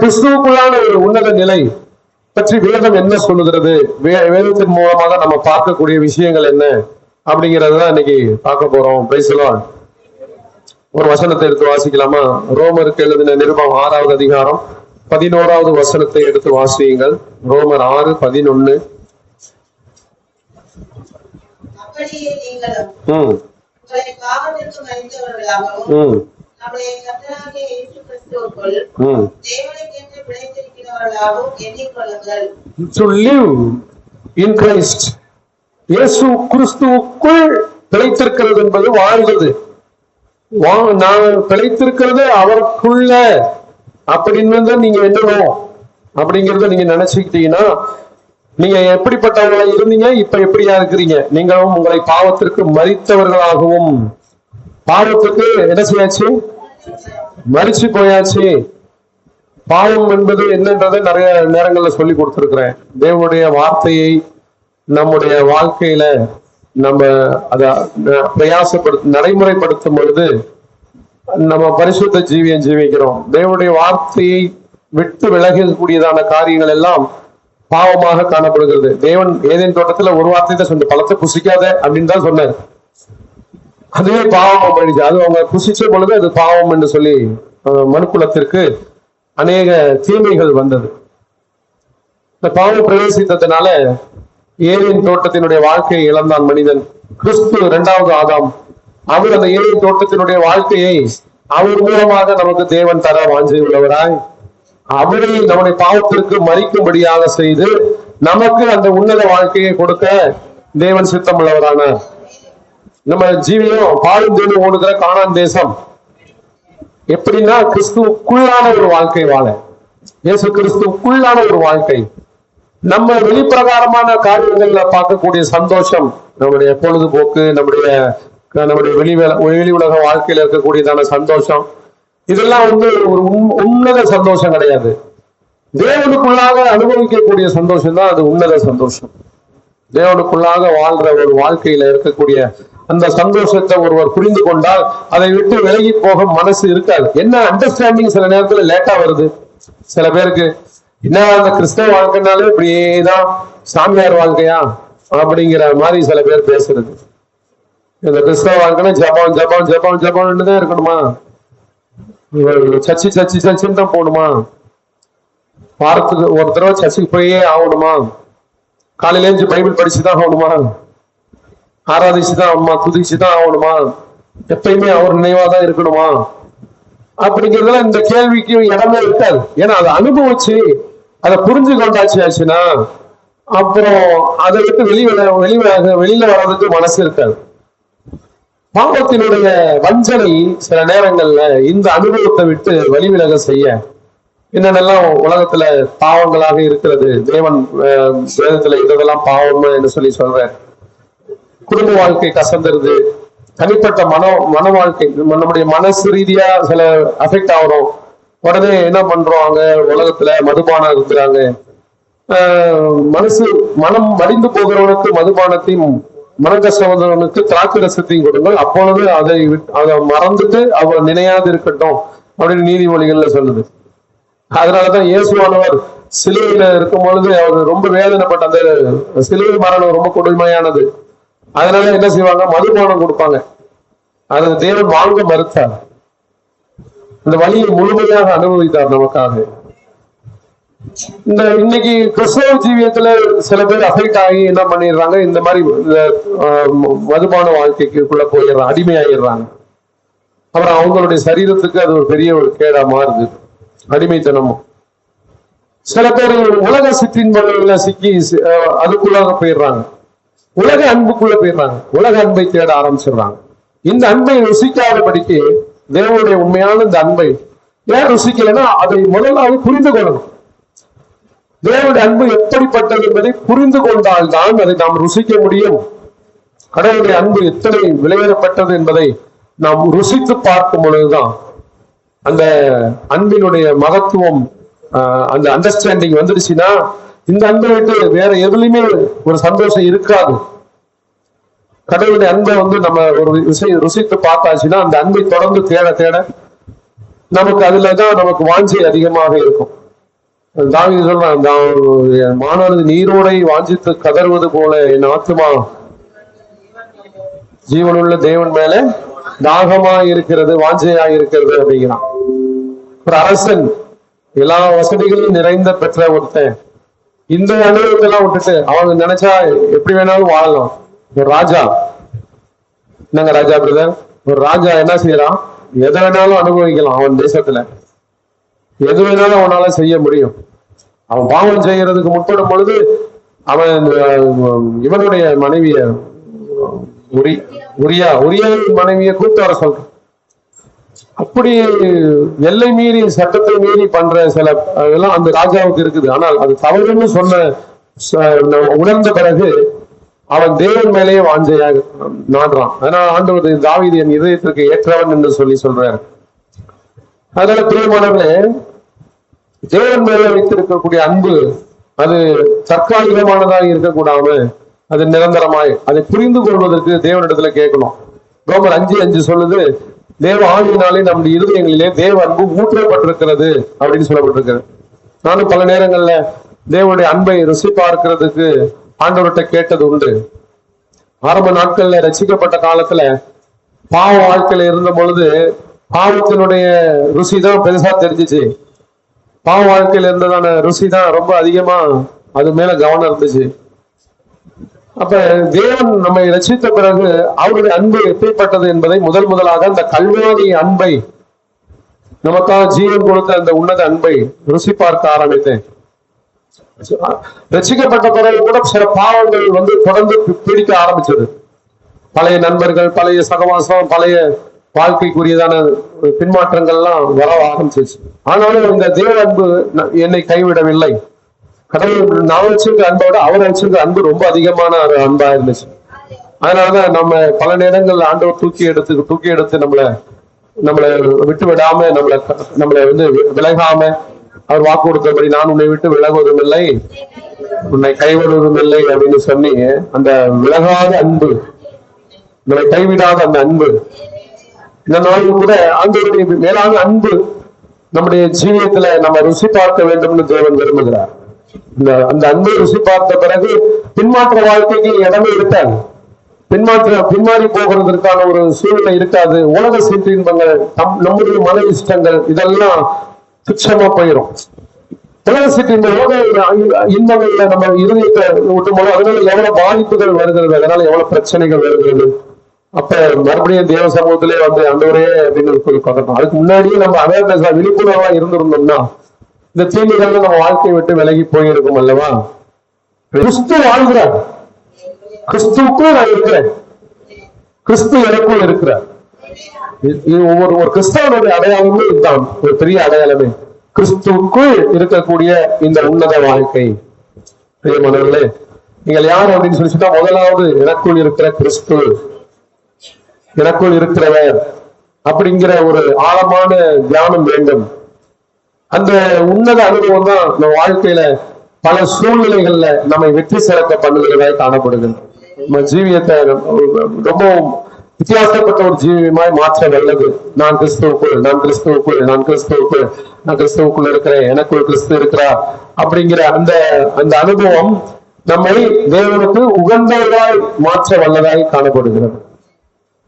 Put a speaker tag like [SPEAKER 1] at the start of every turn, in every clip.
[SPEAKER 1] கிறிஸ்துவுக்குள்ளான ஒரு உன்னத நிலை பற்றி வேதம் என்ன சொல்லுகிறது, வேதத்தின் மூலமாக நம்ம பார்க்கக்கூடிய விஷயங்கள் என்ன அப்படிங்கறதுதான் இன்னைக்கு பார்க்க போறோம். Praise the Lord. ஒரு வசனத்தை எடுத்து வாசிக்கலாமா? ரோமருக்கு எழுதின நிருபம் 6வது அதிகாரம் 11வது வசனத்தை எடுத்து வாசியுங்கள். ரோமர் 6:11. To live in Christ. இயேசு கிறிஸ்துவுக்குள் பிழைத்திருக்கிறது என்பது வாழ்வது. நான் பிழைத்திருக்கிறது அவருக்குள்ள அப்படின்னு தான் நீங்க என்னணும் அப்படிங்கறத நீங்க நினைச்சுக்கிட்டீங்கன்னா, நீங்க எப்படிப்பட்டவங்களா இருந்தீங்க, இப்ப எப்படியா இருக்கிறீங்க? நீங்களும் உங்களை பாவத்திற்கு மரித்தவர்களாகவும், பாவத்துக்கு என்ன செய்யாச்சு? மரிச்சு போயாச்சு. பாவம் என்பது என்னன்றதை நிறைய நேரங்கள்ல சொல்லி கொடுத்திருக்கிறேன். தேவனுடைய வார்த்தையை நம்முடைய வாழ்க்கையில நம்ம அத பிரயாசப்படுத்த நடைமுறைப்படுத்தும் பொழுது நம்ம பரிசுத்த ஜீவியம் ஜீவிக்கிறோம். தேவனுடைய வார்த்தையை விட்டு விலகக்கூடியதான காரியங்கள் எல்லாம் பாவமாக காணப்படுகிறது. தேவன் ஏதேன் தோட்டத்துல ஒரு வார்த்தை தான் சொன்ன, பழத்தை புசிக்காத அப்படின்னு தான் சொன்னார். அதுவே பாவம் பண்ணிச்சு. அது அவங்க புசிச்ச பொழுது அது பாவம் என்று சொல்லி மனுக்குலத்திற்கு அநேக தீமைகள் வந்தது. இந்த பாவம் பிரவேசித்ததுனால ஏதேன் தோட்டத்தினுடைய வாழ்க்கையை இழந்தான் மனிதன். கிறிஸ்து 2வது ஆதாம். அவர் அந்த ஏதேன் தோட்டத்தினுடைய வாழ்க்கையை அவர் மூலமாக நமக்கு தேவன் தர வாஞ்சை உள்ளவராய், அவரை நம்முடைய பாவத்திற்கு மறிக்கும்படியாக செய்து நமக்கு அந்த உன்னத வாழ்க்கையை கொடுக்க தேவன் சித்தம் உள்ளவரான நம்ம ஜீவியம் பாலும் தேனும் ஓடுகிற கானான் தேசம். எப்படின்னா கிறிஸ்துவுக்குள்ளான ஒரு வாழ்க்கை வாழ, இயேசு கிறிஸ்துவுக்குள்ளான ஒரு வாழ்க்கை. நம்ம வெளிப்பிரகாரமான காரியங்கள்ல பார்க்கக்கூடிய சந்தோஷம், நம்முடைய பொழுதுபோக்கு, நம்முடைய வெளி உலக வாழ்க்கையில இருக்கக்கூடியதான சந்தோஷம், இதெல்லாம் ஒரு உன்னத சந்தோஷம் கிடையாது. தேவனுக்குள்ளாக அனுபவிக்கக்கூடிய சந்தோஷம் தான் அது உன்னத சந்தோஷம். தேவனுக்குள்ளாக வாழ்ற ஒரு வாழ்க்கையில இருக்கக்கூடிய அந்த சந்தோஷத்தை ஒருவர் புரிந்து கொண்டால் அதை விட்டு விலகி போக மனசு இருக்காது. என்ன அண்டர்ஸ்டாண்டிங் சில நேரத்துல லேட்டா வருது. சில பேருக்கு என்ன அந்த கிறிஸ்தவ வாழ்க்கைனாலே இப்படியேதான் சாமியார் வாழ்க்கையா அப்படிங்கிற மாதிரி சில பேர் பேசுறது. இந்த கிறிஸ்தவ வாழ்க்கைனா ஜபம் ஜபம் ஜபம் ஜபம்னு தான் இருக்கணுமா? சர்ச்சு சர்ச்சு சர்ச்சுன்னு தான் போகணுமா? வாரத்துக்கு ஒரு தடவை சர்ச்சுக்கு போயே ஆகணுமா? காலையில இருந்து பைபிள் படிச்சுதான் ஆகணுமா? ஆராதிச்சுதான் ஆகணுமா? துதிச்சுதான் ஆகணுமா? எப்பயுமே அவர் நினைவாதான் இருக்கணுமா? அப்படிங்கிறதுல இந்த கேள்விக்கு இடமே இருக்காது. ஏன்னா அதை அனுபவிச்சு அதை புரிஞ்சு கொண்டாச்சுன்னா அப்புறம் அதை விட்டு வெளியில வர்றதுக்கு மனசு இருக்காது. பாவத்தினுடைய வஞ்சனை சில நேரங்கள்ல இந்த அனுபவத்தை விட்டு வழிவிலக செய்ய என்னென்னலாம் உலகத்துல பாவங்களாக இருக்கிறது. தேவன் வேதத்துல இதெல்லாம் பாவம் என்று சொல்லி சொல்ற. குடும்ப வாழ்க்கை கசந்துருது, தனிப்பட்ட மன வாழ்க்கை, நம்முடைய மனசு ரீதியா சில அஃபெக்ட் ஆகிறோம். உடனே என்ன பண்றோம், அங்க உலகத்துல மதுபானம் இருக்கிறாங்க. மனம் மடிந்து போகிறவனுக்கு மதுபானத்தையும், மனக்கஷ்டவனுக்கு திராட்சை ரசத்தையும் கொடுங்கள், அப்பொழுது அதை மறந்துட்டு அவர் நினையாது இருக்கட்டும் அப்படின்னு நீதிமொழிகள்ல சொல்லுது. அதனாலதான் இயேசுவானவர் சிலுவையில இருக்கும் பொழுது அவர் ரொம்ப வேதனைப்பட்ட, அந்த சிலுவை மரணம் ரொம்ப கொடுமையானது. அதனால என்ன செய்வாங்க, மதுபானம் கொடுப்பாங்க. அதை தேவன் வாங்க மறுத்தார். இந்த வழியை முழுமையாக அனுபவித்தார் நமக்காக. இந்த இன்னைக்கு கிறிஸ்தவ ஜீவியத்துல சில பேர் அஃபெக்ட் ஆகி என்ன பண்ணிடுறாங்க, இந்த மாதிரி மதுபான வாழ்க்கைக்குள்ள போயிடுறாங்க, அடிமையாயிடுறாங்க. அப்புறம் அவங்களுடைய சரீரத்துக்கு அது ஒரு பெரிய ஒரு கேடா மாறுது, அடிமைத்தனமும். சில பேர் உலக சிற்றின்பங்கள்ல சிக்கி அதுக்குள்ளாக போயிடுறாங்க, உலக அன்புக்குள்ள போயிடுறாங்க, உலக அன்பை தேட ஆரம்பிச்சிடுறாங்க. இந்த அன்பை ருசிக்காதபடிக்கு தேவனுடைய உண்மையான இந்த அன்பை ஏன் ருசிக்கலைன்னா அதை முதலாவது புரிந்து கொள்ளணும். தேவனுடைய அன்பு எப்படிப்பட்டது என்பதை புரிந்து கொண்டால்தான் அதை நாம் ருசிக்க முடியும். கடவுளுடைய அன்பு எத்தனை விலையேறப்பட்டது என்பதை நாம் ருசித்து பார்க்கும் பொழுதுதான் அந்த அன்பினுடைய மகத்துவம், அந்த அண்டர்ஸ்டாண்டிங் வந்துடுச்சுன்னா இந்த அன்பை விட்டு வேற எதுலையுமே ஒரு சந்தோஷம் இருக்காது. கடவுளுடைய அன்பை நம்ம ஒரு விஷயம் ருசித்து பார்த்தாச்சுன்னா அந்த அன்பை தொடர்ந்து தேட தேட நமக்கு அதுலதான் நமக்கு வாஞ்சை அதிகமாக இருக்கும். தாவீது சொல்றான், மானது நீரோடை வாஞ்சித்து கதறுவது போல என் ஆத்துமா ஜீவனுள்ள தேவன் மேல தாகமா இருக்கிறது, வாஞ்சையா இருக்கிறது அப்படிங்கிறான். ஒரு அரசன், எல்லா வசதிகளும் நிறைந்த பெற்ற ஒருத்தன், இந்த அனுபவத்தெல்லாம் விட்டுட்டு அவங்க நினைச்சா எப்படி வேணாலும் வாழலாம். ஒரு ராஜா, என்னங்க ராஜா பிரதர், ஒரு ராஜா என்ன செய்யறான், எதை வேணாலும் அனுபவிக்கலாம். அவன் தேசத்துல எது வேணாலும் அவனால செய்ய முடியும். அவன் பாவம் செய்யறதுக்கு முற்படும் பொழுது அவன் இவனுடைய மனைவிய உரியா மனைவியை கூப்பிட்டு வர சொல்றான். அப்படி எல்லை மீறி சட்டத்தை மீறி பண்ற சில இதெல்லாம் அந்த ராஜாவுக்கு இருக்குது. ஆனால் அது தவறுன்னு உணர்ந்த பிறகு அவன் தேவன் மேலேயே வாஞ்சையாக நாடுறான். அதனால ஆண்டவர் தாவீது என் இதயத்திற்கு ஏற்றவன் என்று சொல்றாரு. அதனால பிரியமானவர்களே, தேவன் மேல வைத்திருக்கக்கூடிய அன்பு அது தற்காலிகமானதாக இருக்கக்கூடாம அது நிரந்தரமாய் அதை புரிந்து கொள்வதற்கு தேவனிடத்துல கேட்கணும். ரோமர் 5:5 சொல்லுது, தேவ ஆவியினாலே நம்முடைய இருதயங்களிலே தேவ அன்பு ஊற்றப்பட்டிருக்கிறது அப்படின்னு சொல்லப்பட்டிருக்கிறது. நானும் பல நேரங்கள்ல தேவனுடைய அன்பை ருசி பார்க்கிறதுக்கு ஆண்டவர்கிட்ட கேட்டது உண்டு. ஆரம்ப நாட்கள்ல ரசிக்கப்பட்ட காலத்துல பாவ வாழ்க்கையில இருந்த பொழுது பாவத்தினுடைய ருசி தான் பெருசா தெரிஞ்சிச்சு. பாவ வாழ்க்கையில இருந்ததான ருசி தான் ரொம்ப அதிகமா அது மேல கவனம் இருந்துச்சு. அப்ப தேவன் நம்மை ரசித்த பிறகு அவருடைய அன்பு எப்படிப்பட்டது என்பதை முதலாக அந்த கல்வாரி அன்பை, நமக்காக ஜீவன் கொடுத்த அந்த உன்னத அன்பை ருசி பார்க்க ஆரம்பித்தேன். ரசிக்கப்பட்ட பிறகு கூட சில பாவங்கள் தொடர்ந்து பிடிக்க ஆரம்பிச்சது. பழைய நண்பர்கள், பழைய சகவாசம், பழைய வாழ்க்கைக்குரியதான பின்மாற்றங்கள்லாம் வர ஆரம்பிச்சிச்சு. ஆனாலும் இந்த தேவ அன்பு என்னை கைவிடவில்லை. கடவுள் நான் வச்சிருக்க அன்போட அவர் வச்சிருக்க அன்பு ரொம்ப அதிகமான அன்பா இருந்துச்சு. அதனாலதான் நம்ம பல நேரங்கள் ஆண்டவர் தூக்கி எடுத்து நம்மளை விட்டு விடாம நம்மளை விலகாம அவர் வாக்கு கொடுத்தபடி நான் உன்னை விட்டு விலகுவதும் இல்லை, உன்னை கைவிடுவதும் இல்லை அப்படின்னு சொல்லி அந்த விலகாத அன்பு, நம்மளை கைவிடாத அந்த அன்பு, இந்த நாளில் கூட ஆண்டவருடைய மேலான அன்பு நம்முடைய ஜீவியத்துல நம்ம ருசி பார்க்க வேண்டும்னு தேவன் விரும்புகிறார். அந்த அன்பை ருசி பார்த்த பிறகு பின்மாற்ற வாழ்க்கைக்கு இடமே இருக்காது. பின்மாறி போகிறதற்கான ஒரு சூழ்நிலை இருக்காது. உலக சிற்றின்பங்கள், நம்முடைய மன இஷ்டங்கள் இதெல்லாம் துச்சமா போயிடும். உலக சிற்றின்ப இன்பங்கள்ல நம்ம இருதயத்தை விட்டும் போது அதனால எவ்வளவு பாதிப்புகள் வருகிறது, அதனால எவ்வளவு பிரச்சனைகள் வருகிறது. அப்ப மறுபடியும் தேவ சமூகத்திலே ஆண்டவரே அப்படின்னு சொல்லி பார்க்கணும். அதுக்கு முன்னாடியே நம்ம அவேர்னஸா விழிப்புணர்வா இருந்திருந்தோம்னா இந்த தீமைகள் நம்ம வாழ்க்கையை விட்டு விலகி போயிருக்கும் அல்லவா. கிறிஸ்து வாழ்கிறார், கிறிஸ்துவுக்கும் நான் இருக்கிறேன், கிறிஸ்து எனக்கும் இருக்கிறார். ஒரு கிறிஸ்தவனுடைய அடையாளமே இதுதான், ஒரு பெரிய அடையாளமே கிறிஸ்துவுக்குள் இருக்கக்கூடிய இந்த உன்னத வாழ்க்கை. பிரியமானவர்களே, நீங்கள் யார் அப்படின்னு சொல்லி சொன்னா முதலாவது எனக்குள் இருக்கிற கிறிஸ்து, எனக்குள் இருக்கிறவர் அப்படிங்கிற ஒரு ஆழமான தியானம் வேண்டும். அந்த உன்னத அனுபவம் தான் நம்ம வாழ்க்கையில பல சூழ்நிலைகள்ல நம்மை வெற்றி சிறக்க பண்ணுகிறதாய் காணப்படுகிறது. நம்ம ஜீவியத்தை ரொம்ப வித்தியாசப்பட்ட ஒரு ஜீவியமாய் மாற்ற வல்லது. நான் கிறிஸ்துவுக்குள் இருக்கிறேன், எனக்குள் கிறிஸ்து இருக்கிறார் அப்படிங்கிற அந்த அனுபவம் நம்மை தேவனுக்கு உகந்தவராய் மாற்ற வல்லதாய் காணப்படுகிறது.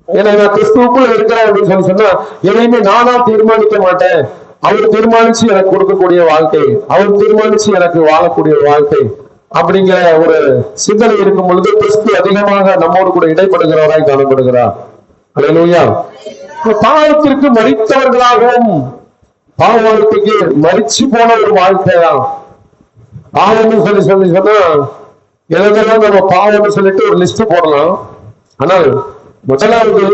[SPEAKER 1] ஏன்னா நான் கிறிஸ்துவுக்குள் இருக்கிறேன் அப்படின்னு சொன்னா எதையுமே நானா தீர்மானிக்க மாட்டேன். அவர் தீர்மானிச்சு எனக்கு கொடுக்கக்கூடிய வாழ்க்கை, அவர் தீர்மானிச்சு எனக்கு வாழக்கூடிய வாழ்க்கை அப்படிங்கிற ஒரு சிந்தனை இருக்கும் பொழுது கிறிஸ்து அதிகமாக நம்மோடு கூட இடைப்படுகிறவராய் காணப்படுகிறார். அல்லேலூயா. பாவத்திற்கு மரித்தவர்களாகவும் பாவ வாழ்க்கைக்கு மரிச்சு போன ஒரு வாழ்க்கைதான் பாவம்னு சொல்லி சொன்னா எதெல்லாம் நம்ம பாவம்னு சொல்லிட்டு ஒரு லிஸ்ட் போடலாம். ஆனால் முதலாவது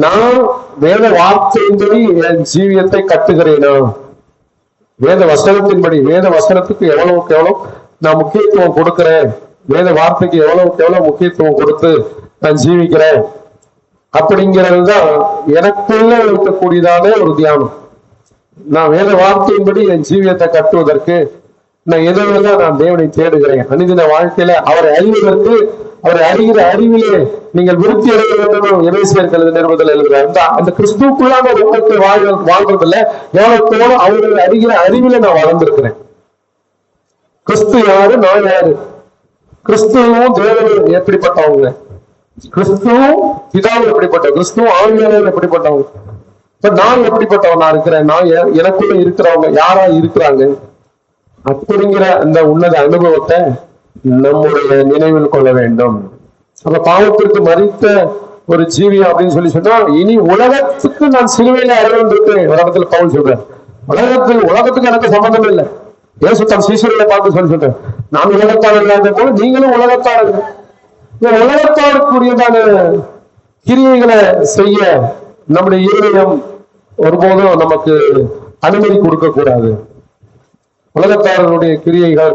[SPEAKER 1] நான் வேத வார்த்தையின்படி என் ஜீவியத்தை கட்டுகிறேனா, வேத வசனத்தின்படி, வேத வசனத்துக்கு எவ்வளவுக்கு எவ்வளவு நான் முக்கியத்துவம் கொடுக்கிறேன், வேத வார்த்தைக்கு எவ்வளவுக்கு எவ்வளவு முக்கியத்துவம் கொடுத்து நான் ஜீவிக்கிறேன் அப்படிங்கிறது தான் எனக்குள்ள இருக்கக்கூடியதான ஒரு தியானம். நான் வேத வார்த்தையின்படி என் ஜீவியத்தை கட்டுவதற்கு நான் எதுவெல்லாம் நான் தேவனை தேடுகிறேன். அனுதின வாழ்க்கையில அவரை அறிவதற்கு, அவரை அறிகிற அறிவிலே நீங்கள் விருத்தி அடைய வேண்டும். எபேசியர் நிறுவனத்தில் எழுதுகிறார். அந்த கிறிஸ்துவுக்குள்ளான வாழ்றதில்ல, எவ்வளவு அவர்களை அறிகிற அறிவில நான் வளர்ந்திருக்கிறேன். கிறிஸ்து யாரு, நான் யாரு? கிறிஸ்துவும் தேவனும் எப்படிப்பட்டவங்க? கிறிஸ்துவும் பிதாவும் எப்படிப்பட்டவங்க? கிறிஸ்துவும் ஆவியானவரும் எப்படிப்பட்டவங்க? நான் எப்படிப்பட்டவனா இருக்கிறேன்? நான் எனக்குள்ள இருக்கிறவங்க யாரா இருக்கிறாங்க? அப்படிங்கிற அந்த உன்னத அனுபவத்தை நம்முடைய நினைவில் கொள்ள வேண்டும். அப்ப பாவத்திற்கு மறித்த ஒரு ஜீவியம் அப்படின்னு சொன்னா, இனி உலகத்துக்கு நான் சிலுவையில அறைந்திருக்கேன். ஒரு இடத்துல பவுல் சொல்றேன், உலகத்துக்கு எனக்கு சம்பந்தம் இல்லை. ஏசு தன் சீசர்களை பார்த்து சொல்றேன், நான் உலகத்தார் இல்லாத போல நீங்களும் உலகத்தார். உலகத்தாருக்குரியதான கிரியைகளை செய்ய நம்முடைய இருதயம் ஒருபோதும் நமக்கு அனுமதி கொடுக்க கூடாது. உலகத்தாரனுடைய கிரியைகள்,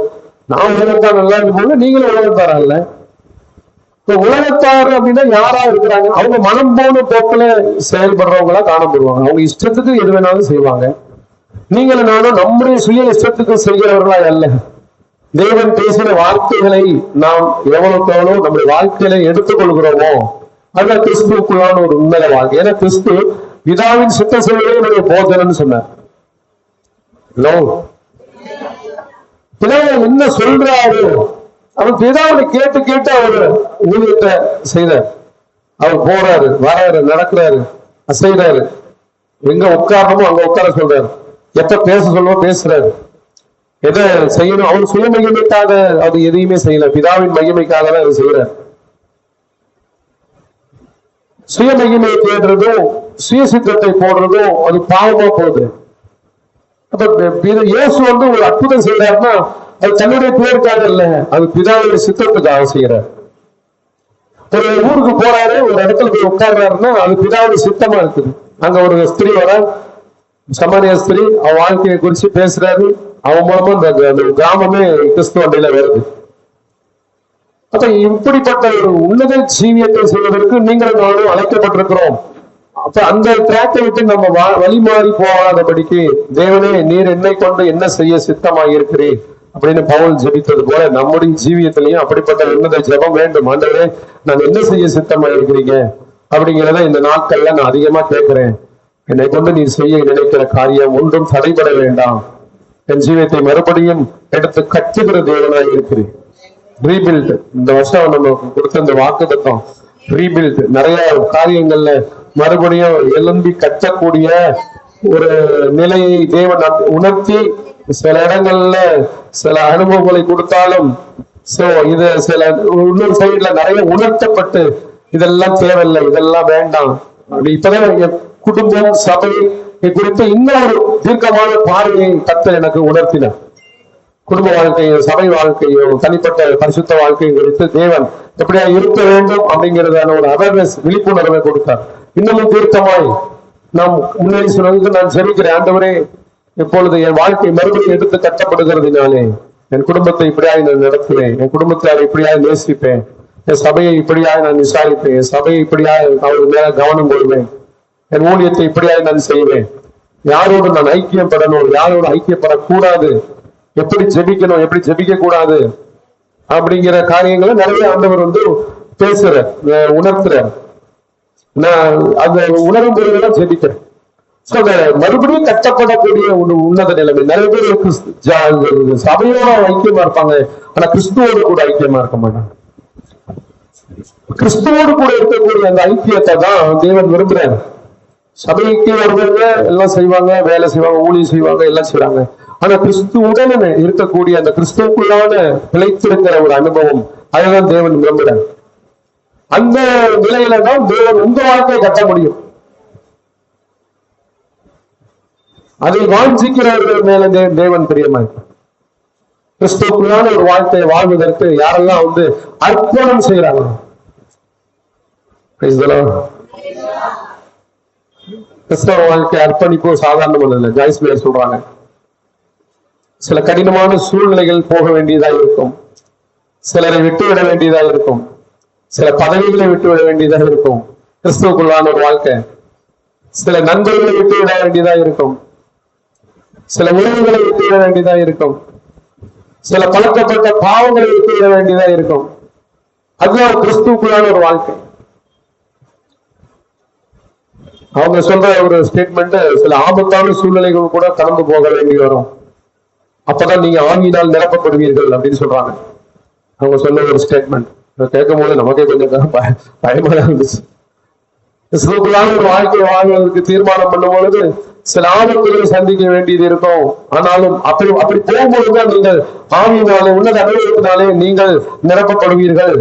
[SPEAKER 1] நான் உலகத்தார் இல்லாத போல நீங்களும் உலகத்தாரா இல்ல. உலகத்தார் அப்படின்னா யாரா இருக்கிறாங்க? அவங்க மனம் போன போக்குல செயல்படுறவங்களா காணப்படுவாங்க. அவங்க இஷ்டத்துக்கு எது வேணாலும் செய்வாங்க. நீங்களும் நானும் நம்முடைய சுய இஷ்டத்துக்கு செய்கிறவர்களா அல்ல. தேவன் பேசின வார்த்தைகளை நாம் எவ்வளவுக்கு எவ்வளவு நம்முடைய வாழ்க்கையில எடுத்துக்கொள்கிறோமோ அதுதான் கிறிஸ்துவுக்குள்ளான ஒரு உண்மையான வாழ்க்கை. ஏன்னா கிறிஸ்து பிதாவின் சித்த செயலே என்னுடைய போதனைன்னு சொன்னார். பிதாவை என்ன சொல்றாரு? அவர் பிதாவை கேட்டு கேட்டு அவர் ஊழியத்தை செய்தார். அவர் போறாரு, வராரு, நடக்கிறாரு, அசைறாரு. எங்க உட்காரணுமோ அங்க உட்கார சொல்றாரு. எப்ப பேச சொல்லுவோம் பேசுறாரு. எதை செய்யணும்? அவர் சுய மகிமைக்காக அது எதையுமே செய்யல, பிதாவின் மகிமைக்காக தான் அதை செய்யறாரு. சுய மகிமையை தேடுறதும் சுய சித்தத்தை போடுறதும் அது பாவமா போகுது. அப்ப இயேசு ஒரு அற்புதம் செய்யறாருன்னா அது தன்னுடைய பேருக்காக இல்ல, அது பிதாவுடைய சித்தத்துக்காக செய்யறாரு. ஒரு ஊருக்கு போறாரு, ஒரு இடத்துல போய் உட்கார்றாருன்னா அது பிதாவுடைய சித்தமா இருக்குது. அங்க ஒரு ஸ்திரீ வர, சமாரிய ஸ்திரீ, அவன் வாழ்க்கையை குறிச்சு பேசுறாரு. அவன் மூலமா அந்த கிராமமே கிறிஸ்துவ அண்டையில வருது. அப்ப இப்படிப்பட்ட ஒரு உன்னத ஜீவியத்தை செய்வதற்கு நீங்கள் நானும் அழைக்கப்பட்டிருக்கிறோம். அப்ப அந்த டிராக்கை விட்டு நம்ம வழி மாறி போகாதபடிக்கு, தேவனே நீர் என்னை கொண்டு என்ன செய்ய சித்தமாக இருக்கிறேன் அப்படின்னு பவுல் ஜெபித்தது போல நம்முடைய ஜீவியத்திலையும் அப்படிப்பட்ட உன்னத ஜெபம் வேண்டும். ஆண்டவரே நான் என்ன செய்ய சித்தமாக இருக்கிறீங்க அப்படிங்கிறத இந்த நாட்கள்ல நான் அதிகமா கேட்கிறேன். என்னை கொண்டு நீர் செய்ய நினைக்கிற காரியம் ஒன்றும் தடைபட வேண்டாம். என் ஜீவியத்தை மறுபடியும் எடுத்து கட்டுகிற தேவனாக இருக்கிறேன். ரீபில்ட், இந்த வருஷம் நம்ம கொடுத்த இந்த வாக்குத்தத்தம் ரீபில்ட், நிறைய காரியங்கள்ல மறுபடியும் எழும்பி கட்டக்கூடிய ஒரு நிலையை தேவன் உணர்த்தி, சில இடங்கள்ல சில அனுபவங்களை கொடுத்தாலும் இது சில இன்னொரு சைட்ல நிறைய உணர்த்தப்பட்டு இதெல்லாம் தேவையில்லை, இதெல்லாம் வேண்டாம் அப்படி இப்பதான் குடும்பம் சபை குறித்து இன்னொரு தீர்க்கமான பார்வையை கர்த்தர் எனக்கு உணர்த்தினார். குடும்ப வாழ்க்கையும் சபை வாழ்க்கையும் தனிப்பட்ட பரிசுத்த வாழ்க்கையும் குறித்து தேவன் எப்படியா இருக்க வேண்டும் அப்படிங்கிறதான ஒரு அவேர்னஸ், விழிப்புணர்வை கொடுத்தார். இன்னமும் தீர்க்கமாய் நாம் முன்னேறி சொன்னதுக்கு நான் ஜெபிக்கிறேன். ஆண்டவரே இப்பொழுது என் வாழ்க்கை மறுபடியும் எடுத்து கட்டப்படுகிறதுனாலே என் குடும்பத்தை இப்படியாய் நான் நடத்துவேன், என் குடும்பத்தை இப்படியாய் நேசிப்பேன், என் சபையை இப்படியாய் நான் விசாரிப்பேன், என் சபையை இப்படியாய் அவருக்கு மேல கவனம் கொள்வேன், என் ஊழியத்தை இப்படியாய் நான் செய்வேன், யாரோடு நான் ஐக்கியம் படணும், யாரோடு ஐக்கியப்படக்கூடாது, எப்படி ஜெபிக்கணும், எப்படி ஜெபிக்க கூடாது அப்படிங்கிற காரியங்களை நிறைய ஆண்டவர் பேசுற உணர்த்துறார். நான் அந்த உணரும் பொழுதுதான் ஜெபிக்கிறேன். மறுபடியும் கட்டப்படக்கூடிய ஒரு உன்னத நிலைமை. நிறைய பேர் சபையோட ஐக்கியமா இருப்பாங்க, ஆனா கிறிஸ்துவோடு கூட ஐக்கியமா இருக்க மாட்டாங்க. கிறிஸ்துவோடு கூட இருக்கக்கூடிய அந்த ஐக்கியத்தை தான் தேவன் விரும்புறாரு. சபைக்கு வருவாங்க, எல்லாம் செய்வாங்க, வேலை செய்வாங்க, ஊழியம் செய்வாங்க, எல்லாம் செய்வாங்க. ஆனா கிறிஸ்துவுடன் இருக்கக்கூடிய அந்த கிறிஸ்துவுக்குள்ளான பிழைத்திருக்கிற ஒரு அனுபவம், அதுதான் தேவன் விரும்புறார். அந்த நிலையில தான் தேவன் உங்க வாழ்க்கையை கட்ட முடியும். அதை வாஞ்சிக்கிறவர்கள் மேல தேவன் பிரியமா கிறிஸ்துவுக்குள்ளான ஒரு வாழ்க்கையை வாழ்வதற்கு யாரெல்லாம் அர்ப்பணம் செய்யறாங்க. கிறிஸ்தவ வாழ்க்கை அர்ப்பணிப்பு சாதாரணமானது. ஜாய்ஸ் மேயர் சொல்றாங்க, சில கடினமான சூழ்நிலைகள் போக வேண்டியதாக இருக்கும், சிலரை விட்டுவிட வேண்டியதாக இருக்கும், சில பதவிகளை விட்டுவிட வேண்டியதாக இருக்கும். கிறிஸ்துவுக்குள்ளான ஒரு வாழ்க்கை சில நண்பர்களை விட்டுவிட வேண்டியதாக இருக்கும், சில உறவுகளை விட்டுவிட வேண்டியதாக இருக்கும், சில பழக்கப்பட்ட பாவங்களை விட்டுவிட வேண்டியதாக இருக்கும். அதுதான் கிறிஸ்துவுக்குள்ளான ஒரு வாழ்க்கை. அவங்க சொல்ற ஒரு ஸ்டேட்மெண்ட், சில ஆபத்தான சூழ்நிலைகள் கூட கடந்து போக வேண்டி வரும். அப்பதான் நீங்க ஆவியினால் நிரப்பப்படுவீர்கள் அப்படின்னு சொல்றாங்க. அவங்க சொன்ன ஒரு ஸ்டேட்மெண்ட் கேட்கும் போது நமக்கே கொஞ்சம் பயமா இருந்துச்சு. கிறிஸ்துவுக்குள்ளான ஒரு வாழ்க்கையை வாழ்வதற்கு தீர்மானம் பண்ணும் பொழுது சில ஆபத்துகளை சந்திக்க வேண்டியது இருக்கும். ஆனாலும் அப்படி போகும்பொழுதுதான் நீங்கள் ஆவியினாலே உன்னத அனுபவத்தினாலே நீங்கள் நிரப்பப்படுவீர்கள்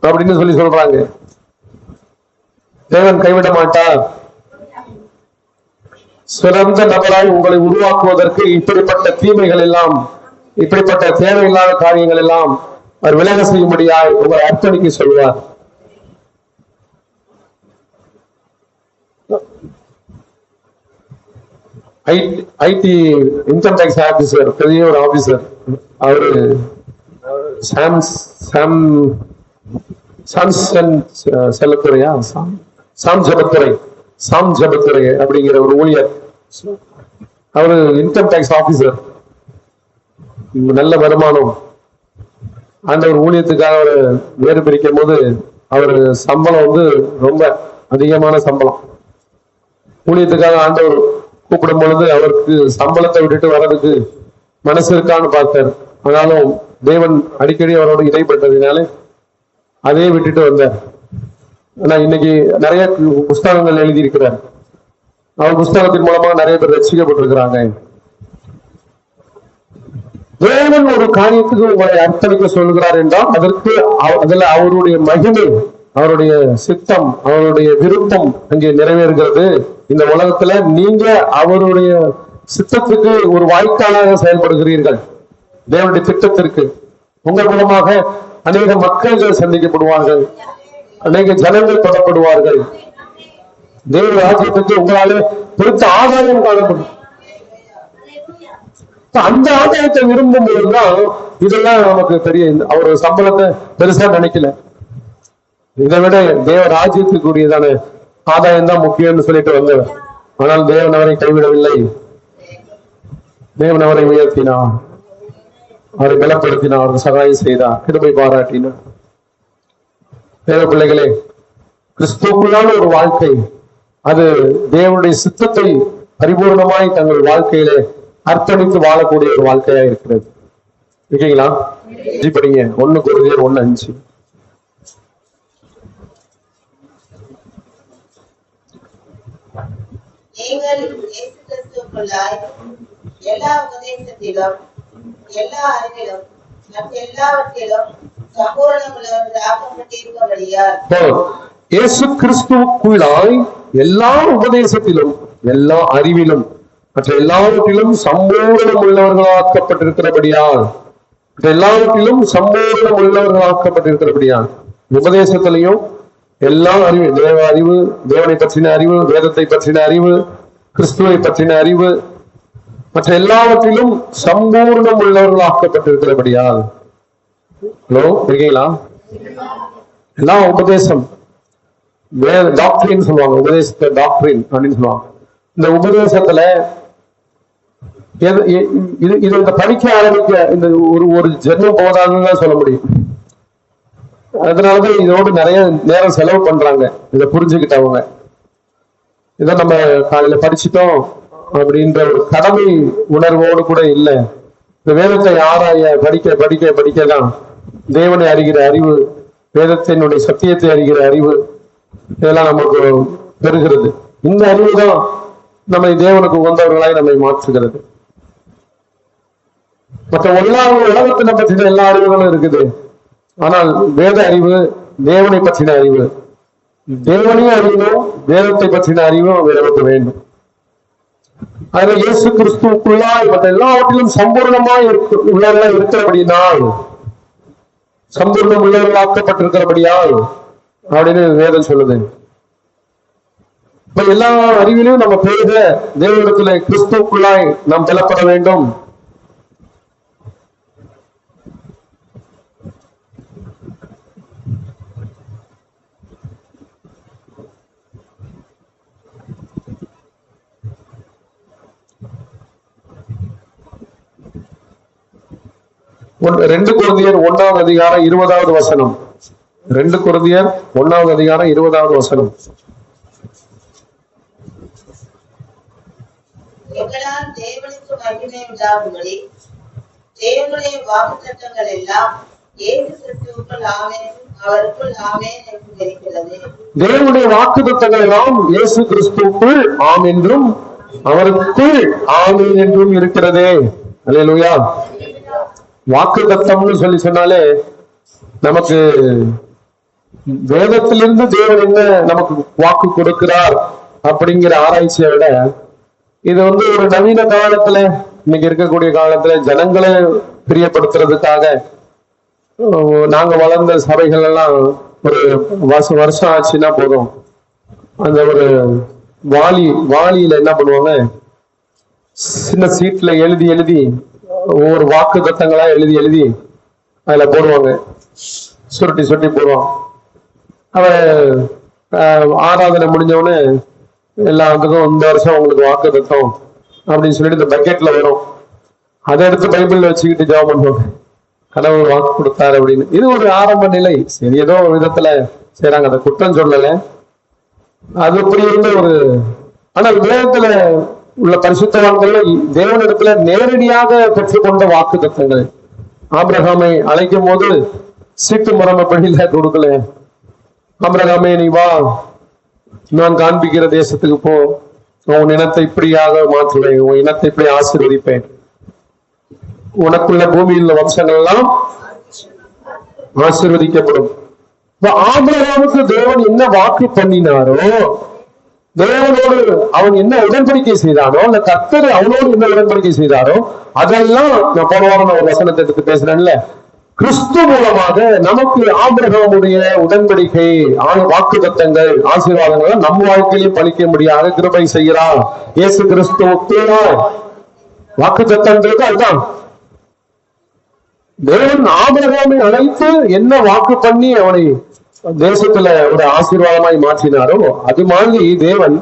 [SPEAKER 1] அப்படின்னு சொல்றாங்க. தேவன் கைவிட மாட்டார். சிறந்த நபராய் உங்களை உருவாக்குவதற்கு இப்படிப்பட்ட தீமைகள் எல்லாம், இப்படிப்பட்ட தேவையில்லாத காரியங்கள் எல்லாம் அவர் விலக செய்யும்படியாய் உங்களை அர்ப்பணிக்க சொல்வார். ஐடி இன்கம் டேக்ஸ் ஆபீசர், பெரிய ஒரு ஆபீசர், அவரு செல்லத்துறையா சாம் ஜபத்துறை அப்படிங்கிற ஒரு ஊழியர். அவரு இன்கம் டேக்ஸ் ஆபீசர், நல்ல வருமானம். அந்த ஒரு ஊழியத்துக்காக அவர் வேறு பிரிக்கும் போது அவர் சம்பளம் ரொம்ப அதிகமான சம்பளம். ஊழியத்துக்காக ஆண்டவர் கூப்பிடும் பொழுது அவருக்கு சம்பளத்தை விட்டுட்டு வர்றதுக்கு மனசு இருக்கான்னு பார்த்தார். ஆனாலும் தேவன் அடிக்கடி அவரோட இடைப்பட்டதுனால அதே விட்டுட்டு வந்தார். ஆனா இன்னைக்கு நிறைய புஸ்தகங்கள் எழுதியிருக்கிறார். அவர் புஸ்தகத்தின் மூலமா நிறைய பேர் ரட்சிக்கப்பட்டிருக்கிறாங்க. தேவன் ஒரு காரியத்துக்கு உங்களை அர்ப்பணிக்க சொல்கிறார் என்றால் அதற்கு அதுல அவருடைய மகிமை, அவருடைய சித்தம், அவருடைய விருப்பம் அங்கே நிறைவேறுகிறது. இந்த உலகத்துல நீங்க அவருடைய சித்தத்துக்கு ஒரு வாய்க்காலாக செயல்படுகிறீர்கள். தேவனுடைய திட்டத்திற்கு உங்கள் மூலமாக அநேக மக்கள் சந்திக்கப்படுவார்கள், அநேக ஜனங்கள் தொடப்படுவார்கள். தேவ ராஜ்யத்துக்கு உங்களால பெருத்த ஆதாயம் காணப்படும். அந்த ஆதாயத்தை விரும்பும் பொழுதுதான் இதெல்லாம் நமக்கு தெரியும். அவர் சம்பளத்தை பெருசா நினைக்கல, இதை விட தேவ ராஜ்யத்துக்குரியதான ஆதாயம் தான் முக்கியம்னு சொல்லிட்டு வந்தவர். ஆனால் தேவன் அவரை கைவிடவில்லை. தேவன் அவரை உயர்த்தினார், அவரை பலப்படுத்தினார், அவருக்கு சகாயம் செய்தார், கிருபை பாராட்டினார். தேவ பிள்ளைகளே, கிறிஸ்துவுக்குள்ளான ஒரு வாழ்க்கை, அது தேவனுடைய சித்தத்தை பரிபூர்ணமாய் தங்கள் வாழ்க்கையிலே அர்ப்பணித்து வாழக்கூடிய ஒரு வாழ்க்கையா இருக்கிறது. இருக்கீங்களா? படிங்க 1 கொரிந்தியர் 1:5.
[SPEAKER 2] நீங்கள் இயேசு கிறிஸ்துவுக்குள்ளாய் எல்லா உபதேசத்திலும் எல்லா அறிவிலும் எல்லாவற்றிலும் சம்பூர்ணமுள்ளவர்களாக்கப்பட்டிருக்கிறபடியால்,
[SPEAKER 1] இயேசு கிறிஸ்துவுக்குள்ளாய் எல்லா உபதேசத்திலும் எல்லா அறிவிலும் மற்ற எல்லாவற்றிலும் சம்பூர்ணம் உள்ளவர்களாக்கப்பட்டிருக்கிறபடியால், எல்லாவற்றிலும் சம்பூர்ணம் உள்ளவர்களாக்கப்பட்டிருக்கிறபடியால், உபதேசத்திலையும் எல்லா அறிவு, தேவ அறிவு, தேவனை பற்றின அறிவு, வேதத்தை பற்றின அறிவு, கிறிஸ்துவை பற்றின அறிவு, மற்ற எல்லாவற்றிலும் சம்பூர்ணம் உள்ளவர்களாக்கப்பட்டிருக்கிறபடியால். ஹலோ, இருக்கீங்களா? எல்லா உபதேசம், டாக்டரின் சொல்லுவாங்க, உபதேசத்தை டாக்டரின் அப்படின்னு சொல்லுவாங்க. இந்த உபதேசத்துல இது படிக்க ஆரம்பிக்க இந்த ஒரு ஜென்மம் போதாதுன்னு தான் சொல்ல முடியும். அதனாலதான் இதோடு நிறைய நேரம் செலவு பண்றாங்க. இதை புரிஞ்சுக்கிட்டவங்க இதை நம்ம காலையில படிச்சுட்டோம் அப்படின்ற ஒரு கடமை உணர்வோடு கூட இல்லை. இந்த வேதத்தை ஆராய படிக்க படிக்க படிக்கதான் தேவனை அறிகிற அறிவு, வேதத்தினுடைய சத்தியத்தை அறிகிற அறிவு, இதெல்லாம் நமக்கு பெறுகிறது. இந்த அறிவு தான் நம்மை தேவனுக்கு உகந்தவர்களாய் நம்மை மாற்றுகிறது. மற்ற உலகத்தை பற்றின எல்லா அறிவுகளும் இருக்குது. ஆனால் வேத அறிவு, தேவனை பற்றின அறிவு, தேவனையும் அறிவும் வேதத்தை பற்றின அறிவும் நமக்கு வேண்டும். அதுல இயேசு கிறிஸ்துவுக்குள்ளாய் மற்ற எல்லாவற்றிலும் சம்பூர்ணமாய் உள்ளவர்களாய் இருக்கிறபடினால், சம்பூர்ணம் உள்ளவர்களாக்கப்பட்டிருக்கிறபடியால் அப்படின்னு வேதம் சொல்லுது. இப்ப எல்லா அறிவிலையும் நம்ம பெருக தேவனிடத்துல கிறிஸ்துவுக்குள்ளாய் நாம் பலப்பட வேண்டும். ரெண்டு கொரிந்தியர் 1ஆம் அதிகாரம் 20வது வசனம். 2 கொரிந்தியர் 1ஆம் அதிகாரம் 20வது வசனம்.
[SPEAKER 2] எங்களால் தேவனுக்கு மகிமை உண்டாகும்படி தேவனுடைய வாக்குத்தத்தங்கள் எல்லாம் இயேசு கிறிஸ்துவுக்குள் ஆமென் அவருக்குள் ஆமென் என்று இருக்கிறது.
[SPEAKER 1] தேவனுடைய வாக்குத்தத்தங்கள் எல்லாம் இயேசு கிறிஸ்துவுக்குள் ஆம் என்றும் அவருக்குள் ஆமென் என்றும் இருக்கிறதே. அல்லேலூயா. வாக்குத்தத்தம்னு சொன்னாலே நமக்கு வேதத்திலிருந்து தேவன் என்ன நமக்கு வாக்கு கொடுக்கிறார் அப்படிங்கிற ஆராய்ச்சியை விட இது ஒரு நவீன காலத்துல, இன்னைக்கு இருக்கக்கூடிய காலத்துல ஜனங்களை பிரியப்படுத்துறதுக்காக நாங்க வளர்ந்த சபைகள் எல்லாம் ஒரு வருஷம் ஆச்சுன்னா போதும், அந்த ஒரு வாளியில என்ன பண்ணுவாங்க, சின்ன சீட்ல எழுதி ஒவ்வொரு வாக்கு தத்தங்களா எழுதி அதுல போடுவாங்க, சுருட்டி போடுவாங்க. அவன் ஆராதனை முடிஞ்சவொடனே எல்லாத்துக்கும் இந்த வருஷம் உங்களுக்கு வாக்கு தத்தம் அப்படின்னு சொல்லிட்டு இந்த பக்கெட்ல வரும். அதை எடுத்து பைபிள்ல வச்சுக்கிட்டு ஜெபம் பண்ணுவாங்க, கடவுள் வாக்கு கொடுத்தாரு அப்படின்னு. இது ஒரு ஆரம்ப நிலை. சரி, ஏதோ ஒரு விதத்துல செய்றாங்க, அதை குற்றம் சொல்லல. அது இப்படி இருந்த ஆனால் வேதத்துல உள்ள பரிசுத்தவான்கள் தேவனிடத்துல நேரடியாக பெற்றுக்கொண்ட வாக்கு தத்தங்கள். ஆபிரகாமை அழைக்கும் போது சீட்டு முறைமைப்படியில கொடுக்கல. ஆபிரகாமே நீ வா, நான் காண்பிக்கிற தேசத்துக்கு போ, உன் இனத்தை இப்படியாக மாற்றுவேன், உன் இனத்தை இப்படி ஆசீர்வதிப்பேன், உனக்குள்ள பூமியில் வம்சங்கள் எல்லாம் ஆசீர்வதிக்கப்படும். ஆபிரகாமுக்கு தேவன் என்ன வாக்கு பண்ணினாரோ, தேவனோடு அவன் என்ன உடன்படிக்கை செய்தானோ, அந்த கர்த்தர் அவனோடு என்ன உடன்படிக்கை செய்தாரோ அதெல்லாம் நான் போன வாரம் ஒரு வசனத்தை எடுத்து பேசுறேன்ல, கிறிஸ்து மூலமாக நமக்கு ஆபிரகாமுடைய உடன்படிக்கை வாக்கு தத்தங்கள் ஆசீர்வாதங்கள் நம்ம வாழ்க்கையிலே பலிக்க முடியாத கிருபை செய்கிறார் இயேசு கிறிஸ்துவுக்கு. வாக்கு தத்தன்றது அதுதான். தேவன் ஆபிரகாமை அழைத்து என்ன வாக்கு பண்ணி அவனை தேசத்துல ஒரு ஆசீர்வாதமாய் மாற்றினாரோ அது மாதிரி தேவன்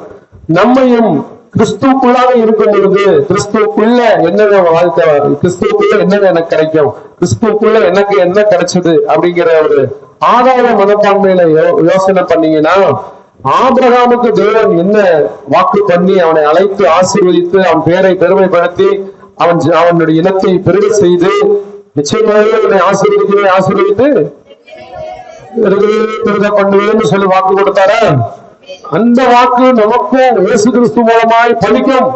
[SPEAKER 1] நம்மையும் கிறிஸ்துக்குள்ளாக இருக்கும் பொழுது, கிறிஸ்துக்குள்ள என்னென்ன வாழ்க்கை, கிறிஸ்துக்குள்ள என்னென்ன எனக்கு கிடைக்கும், கிறிஸ்துக்குள்ள எனக்கு என்ன கிடைச்சது அப்படிங்கிற ஒரு ஆதார மனப்பான்மையில யோசனை பண்ணீங்கன்னா, ஆபிரகாமுக்கு தேவன் என்ன வாக்கு பண்ணி அவனை அழைத்து ஆசீர்வதித்து அவன் பேரை பெருமைப்படுத்தி அவனுடைய இனத்தை பெருமை செய்து நிச்சயமாக அவனை ஆசீர்வதித்து பண்ணுவேன்னு சொல்லி வாக்கு கொடுத்தாரா, அந்த வாக்கு நமக்கும் இயேசு கிறிஸ்து மூலமாய் பலிக்கும்.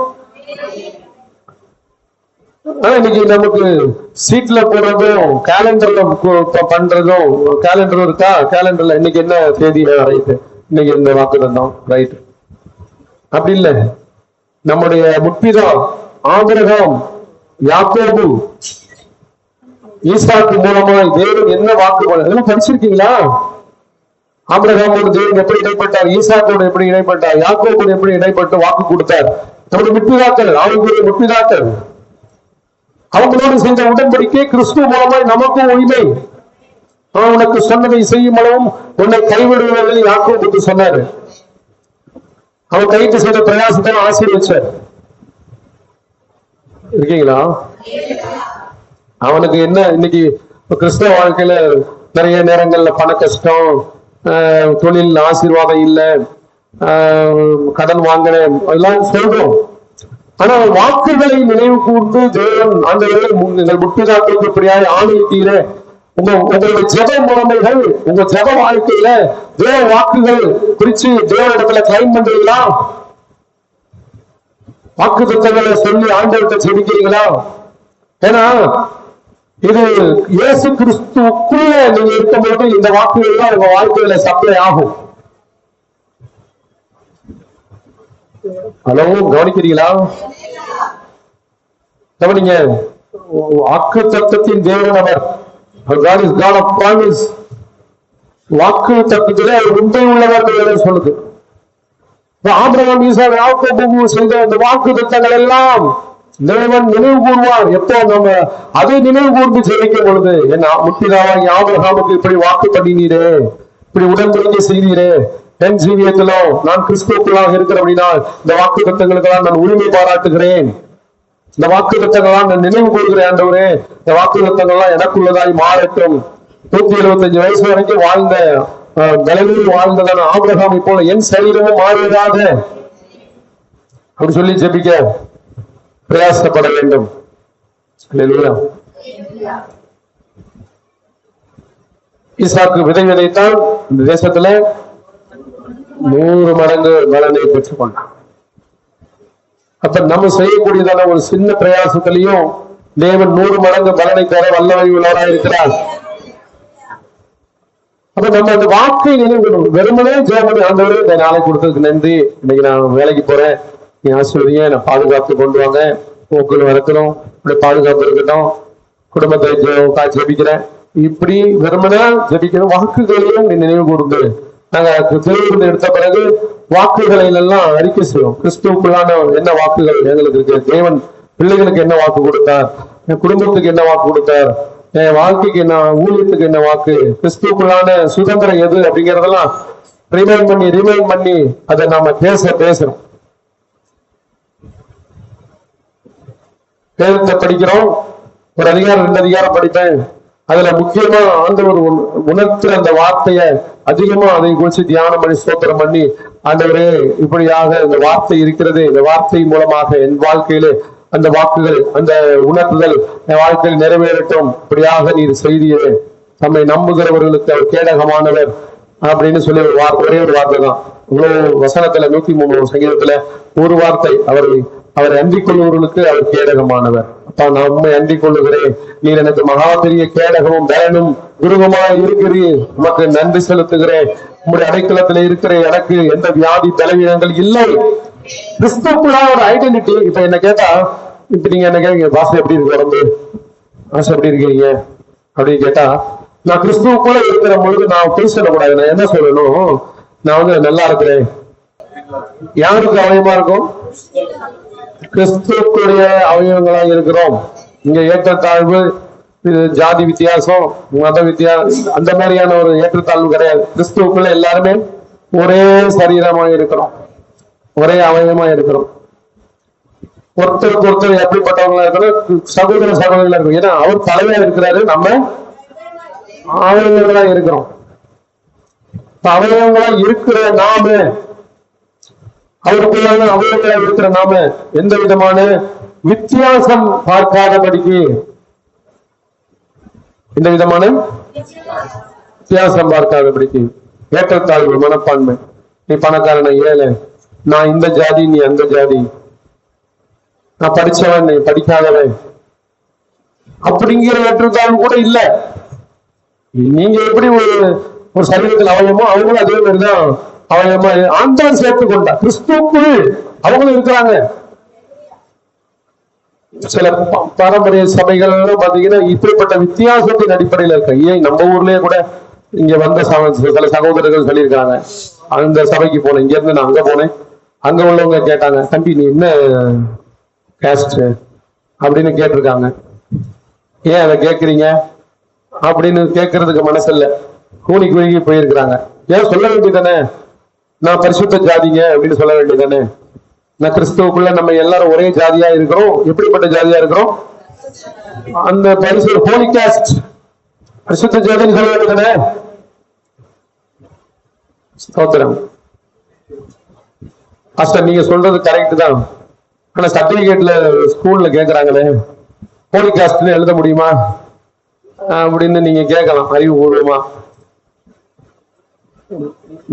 [SPEAKER 1] இன்னைக்கு நமக்கு சீட்ல போடுறதும் கேலண்டர்ல பண்றதும், கேலண்டர் இருக்கா, கேலண்டர்ல இன்னைக்கு என்ன தேதி, ரைட்டு இன்னைக்கு இந்த வாக்கு தந்தோம், ரைட். அப்படி இல்லை. நம்முடைய முற்பிதா ஆபிரகாம், யாக்கோபு, ஈசாக்கு மூலமாய் தேவன் என்ன வாக்கு இதெல்லாம் படிச்சிருக்கீங்களா? ஆபிரகாமோடு தேவன் எப்படி இடைப்பட்டார், ஈசாக்கோடு எப்படி இடைப்பட்டார், யாக்கோபோடு எப்படி இடைப்பட்டு வாக்கு கொடுத்தார். நம்முடைய முற்பிதாக்கள், அவங்களுடைய முற்பிதாக்கள் அவங்களோடு செஞ்ச உடன்படிக்கை கிறிஸ்துவ மூலமாய் நமக்கும் உரிமை. உனக்கு சொன்னதை செய்யும் அளவும் உன்னை கைவிடுவதில் யாக்கோபுக்கு சொன்னாரு. அவன் கைக்கு செய்த பிரயாசத்தை ஆசீர்வச்சார். இருக்கீங்களா? அவனுக்கு என்ன இன்னைக்கு கிறிஸ்தவ வாழ்க்கையில நிறைய நேரங்கள்ல பண கஷ்டம், தொழில் ஆசீர்வாதம் இல்லை, கடன் வாங்கினேன், அதெல்லாம் சொல்றோம். ஆனா வாக்குகளை நினைவு கூர்ந்து தேவன் அந்த நீங்கள் முற்பிதாக்களுக்கு இப்படியாக ஆணையிட்டீரே, உங்களுடைய ஜெப முறைமைகள், உங்க ஜெப வாழ்க்கையில தேவ வாக்குகள் குறிச்சு தேவனிடத்துல கிளைம் பண்றீங்களா? வாக்கு திட்டங்களை சொல்லி ஆண்டவர்கிட்ட செபிக்கிறீங்களா? ஏன்னா இது இயேசு கிறிஸ்துக்குள்ள நீங்க இருக்கும்போது இந்த வாக்குகள் எல்லாம் உங்க வாழ்க்கையில சப்ளை ஆகும். ஹலோ, கவனிக்கிறீங்களா? கவனிங்க. வாக்கு தத்தத்தின் தேவன் அவர். God is God of promise. வாக்கு தத்தத்திலே உண்மை உள்ளவர் சொல்லுது. ஆபிரகாம், ஈசாக்கு, யாக்கோபு செய்த அந்த வாக்கு தத்தங்கள் எல்லாம் தேவன் நினைவு கூறுவார். எப்போ நம்ம அதை நினைவு கூர்ந்து ஜெயிக்கும் பொழுது, என் முற்பிதாவாகி ஆபிரகாமுக்கு இப்படி வாக்கு பண்ணினீரே, இப்படி உடன்படிக்கை செய்தீரே, என் ஜீவியத்திலோ நான் கிறிஸ்துவுக்குள்ளாக இருக்கிறேன் அப்படின்னா இந்த வாக்கு தத்தங்களுக்கெல்லாம் நான் உரிமை பாராட்டுகிறேன். இந்த வாக்கு தத்தங்கள்லாம் நான் நினைவு கூறுகிறேன். ஆண்டவரே, இந்த வாக்கு தத்தங்கள்லாம் எனக்குள்ளதாய் மாறட்டும். 175 வயசு வரைக்கும் வாழ்ந்த பலவீனம் வாழ்ந்ததான ஆபிரகாமை போல என் சரீரமும் மாறுவதாக அப்படி சொல்லி ஜெபிக்க பிரயாசப்பட வேண்டும். ஈசாக்கு விதை விதைத்தான் இந்த தேசத்துல 100 மடங்கு பலனை பெற்றுக்கொண்டான். அப்ப நம்ம செய்யக்கூடியதான ஒரு சின்ன பிரயாசத்திலையும் தேவன் 100 மடங்கு பலனை தர வல்லமை உள்ளவராக இருக்கிறார். அப்ப நம்ம அந்த வாக்கை நினைவுகணும். வெறுமனே ஜெபம் ஆண்டவரே இந்த நாளை கொடுத்ததுக்கு நன்றி, இன்னைக்கு நான் வேலைக்கு போறேன், நீ ஆசீர்வதிங்க, நான் பாதுகாப்பு கொண்டு வாங்க, போக்குகள் வரக்கணும், இப்படி பாதுகாப்பு இருக்கட்டும், குடும்பத்தை ஜெபிக்கிறேன், இப்படி வெறுமனே ஜெபிக்கணும். வாக்குகளையும் நினைவு கூர்ந்து நாங்க தெளிவு எடுத்த பிறகு வாக்குகளை எல்லாம் அறிக்கை செய்வோம். கிறிஸ்துவுக்குள்ளான என்ன வாக்குகள் எங்களுக்கு இருக்கு, தேவன் பிள்ளைகளுக்கு என்ன வாக்கு கொடுத்தார், என் குடும்பத்துக்கு என்ன வாக்கு கொடுத்தார், என் வாழ்க்கைக்கு என்ன, ஊழியத்துக்கு என்ன வாக்கு, கிறிஸ்துவுக்குள்ளான சுதந்திரம் எது அப்படிங்கறதெல்லாம் ரிமைண்ட் பண்ணி அதை நாம பேசுறோம். வேதத்தை படிக்கிறோம், ஒரு அதிகாரம் 2 அதிகாரம் படிப்பேன், அதுல முக்கியமா ஆண்டவர் உணர்த்துற அந்த வார்த்தைய அதிகமா அதை குறிச்சு தியானம் பண்ணி ஸ்தோத்திரம் பண்ணி, ஆண்டவரே இப்படியாக இந்த வார்த்தை இருக்கிறது, இந்த வார்த்தை மூலமாக என் வாழ்க்கையிலே அந்த வாக்குகள், அந்த உணர்வுகள் என் வாழ்க்கையில் நிறைவேறட்டும், இப்படியாக நீர் செய்தியே நம்மை நம்புகிறவர்களுக்கு அவர் கேடகமானவர் அப்படின்னு சொல்லி ஒரே ஒரு வார்த்தை தான். இவ்வளவு வசனத்துல 103 சங்கீதத்துல ஒரு வார்த்தை, அவரை அண்டிக் கொள்ளுவர்களுக்கு அவர் கேடகமானவர். அப்ப நான் உண்மை அண்டிக் கொள்ளுகிறேன், நீர் எனக்கு மகா பெரிய கேடகமும் பலனும் குருவமாய் இருக்கிறீர், உமக்கு நன்றி செலுத்துகிறேன், உங்களுடைய அடைக்கலத்துல இருக்கிற எனக்கு எந்த வியாதி பலவீனங்கள் இல்லை. கிறிஸ்துவுக்குள்ள ஒரு ஐடென்டிட்டி. இப்ப என்ன கேட்டா, இப்ப நீங்க என்ன கேட்க, வாசல் எப்படி இருக்கு, உடம்பு வாசல் எப்படி இருக்கீங்க அப்படின்னு கேட்டா, நான் கிறிஸ்துவுக்குள்ள இருக்கிற பொழுது நான் பொய் சொல்லக்கூடாது. நான் என்ன சொல்லணும், நான் நல்லா இருக்கிறேன். யாருக்கு அவயமா இருக்கும்? கிறிஸ்துவுக்குடைய அவயவங்களா இருக்கிறோம். இங்க ஏற்றத்தாழ்வு, ஜாதி வித்தியாசம், மத வித்தியாசம், அந்த மாதிரியான ஒரு ஏற்றத்தாழ்வு கிடையாது. கிறிஸ்துவுக்குள்ள எல்லாருமே ஒரே சரீரமா இருக்கிறோம், ஒரே அவயமா இருக்கிறோம். ஒருத்தருக்கு ஒருத்தர் எப்படிப்பட்டவங்களா இருக்கணும், சகோதர சகோதரிகளா இருக்கும். ஏன்னா அவர் தலைவா இருக்கிறாரு, நம்ம அவயவங்களா இருக்கிறோம். அவயவங்களா இருக்கிற நாம, அவருக்குள்ளான அவயவங்களா இருக்கிற நாம எந்த விதமான வித்தியாசம் பார்க்காதபடிக்கு, எந்த விதமான வித்தியாசம் பார்க்காதபடிக்கு, ஏற்றத்தாழ்வு மனப்பான்மை, நீ பணக்காரன் ஏழை, நான் இந்த ஜாதி நீ அந்த ஜாதி, நான் படிச்சவன் நீ படிக்காதவன் அப்படிங்கிற ஏற்றத்தாழ்வு கூட இல்ல. நீங்க எப்படி ஒரு சரீரத்தில் அவயமோ அவங்களும் அதே மாதிரிதான் அவயமா ஆண்டான் சேர்த்து கொண்டா. கிறிஸ்துவுக்குள் அவங்களும் இருக்கிறாங்க. சில பாரம்பரிய சபைகள் பாத்தீங்கன்னா இப்படிப்பட்ட வித்தியாசத்தின் அடிப்படையில் இருக்க. ஏன் நம்ம ஊர்லயே கூட இங்க வந்த சில சகோதரர்கள் சொல்லியிருக்காங்க, அந்த சபைக்கு போனேன், இங்க இருந்து நான் அங்க போனேன், அங்க உள்ளவங்க கேட்டாங்க, தம்பி நீ என்ன கேஸ்ட் அப்படின்னு கேட்டிருக்காங்க. ஏன் அதை கேட்கறீங்க அப்படின்னு கேட்கறதுக்கு மனசு இல்ல, கூணி குறுகி போயிருக்கிறாங்க. ஏன் சொல்ல வேண்டியதானே, நான் பரிசுத்த ஜாதிங்க அப்படின்னு சொல்ல வேண்டியதானே. நான் கிறிஸ்துவுக்குள்ள நம்ம எல்லாரும் ஒரே ஜாதியா இருக்கிறோம். எப்படிப்பட்ட ஜாதியா இருக்கிறோம்? அந்த பரிசு ஹோலி காஸ்ட், பரிசுத்த ஜாதின்னு சொல்ல வேண்டியதானே. ஸ்தோத்திரம். அஸ்டர் நீங்க சொல்றது கரெக்ட் தான், ஆனா சர்டிபிகேட்ல ஸ்கூல்ல கேக்குறாங்களே ஹோலி காஸ்ட்னு எழுத முடியுமா அப்படின்னு நீங்க கேட்கலாம் அறிவுபூர்வமா.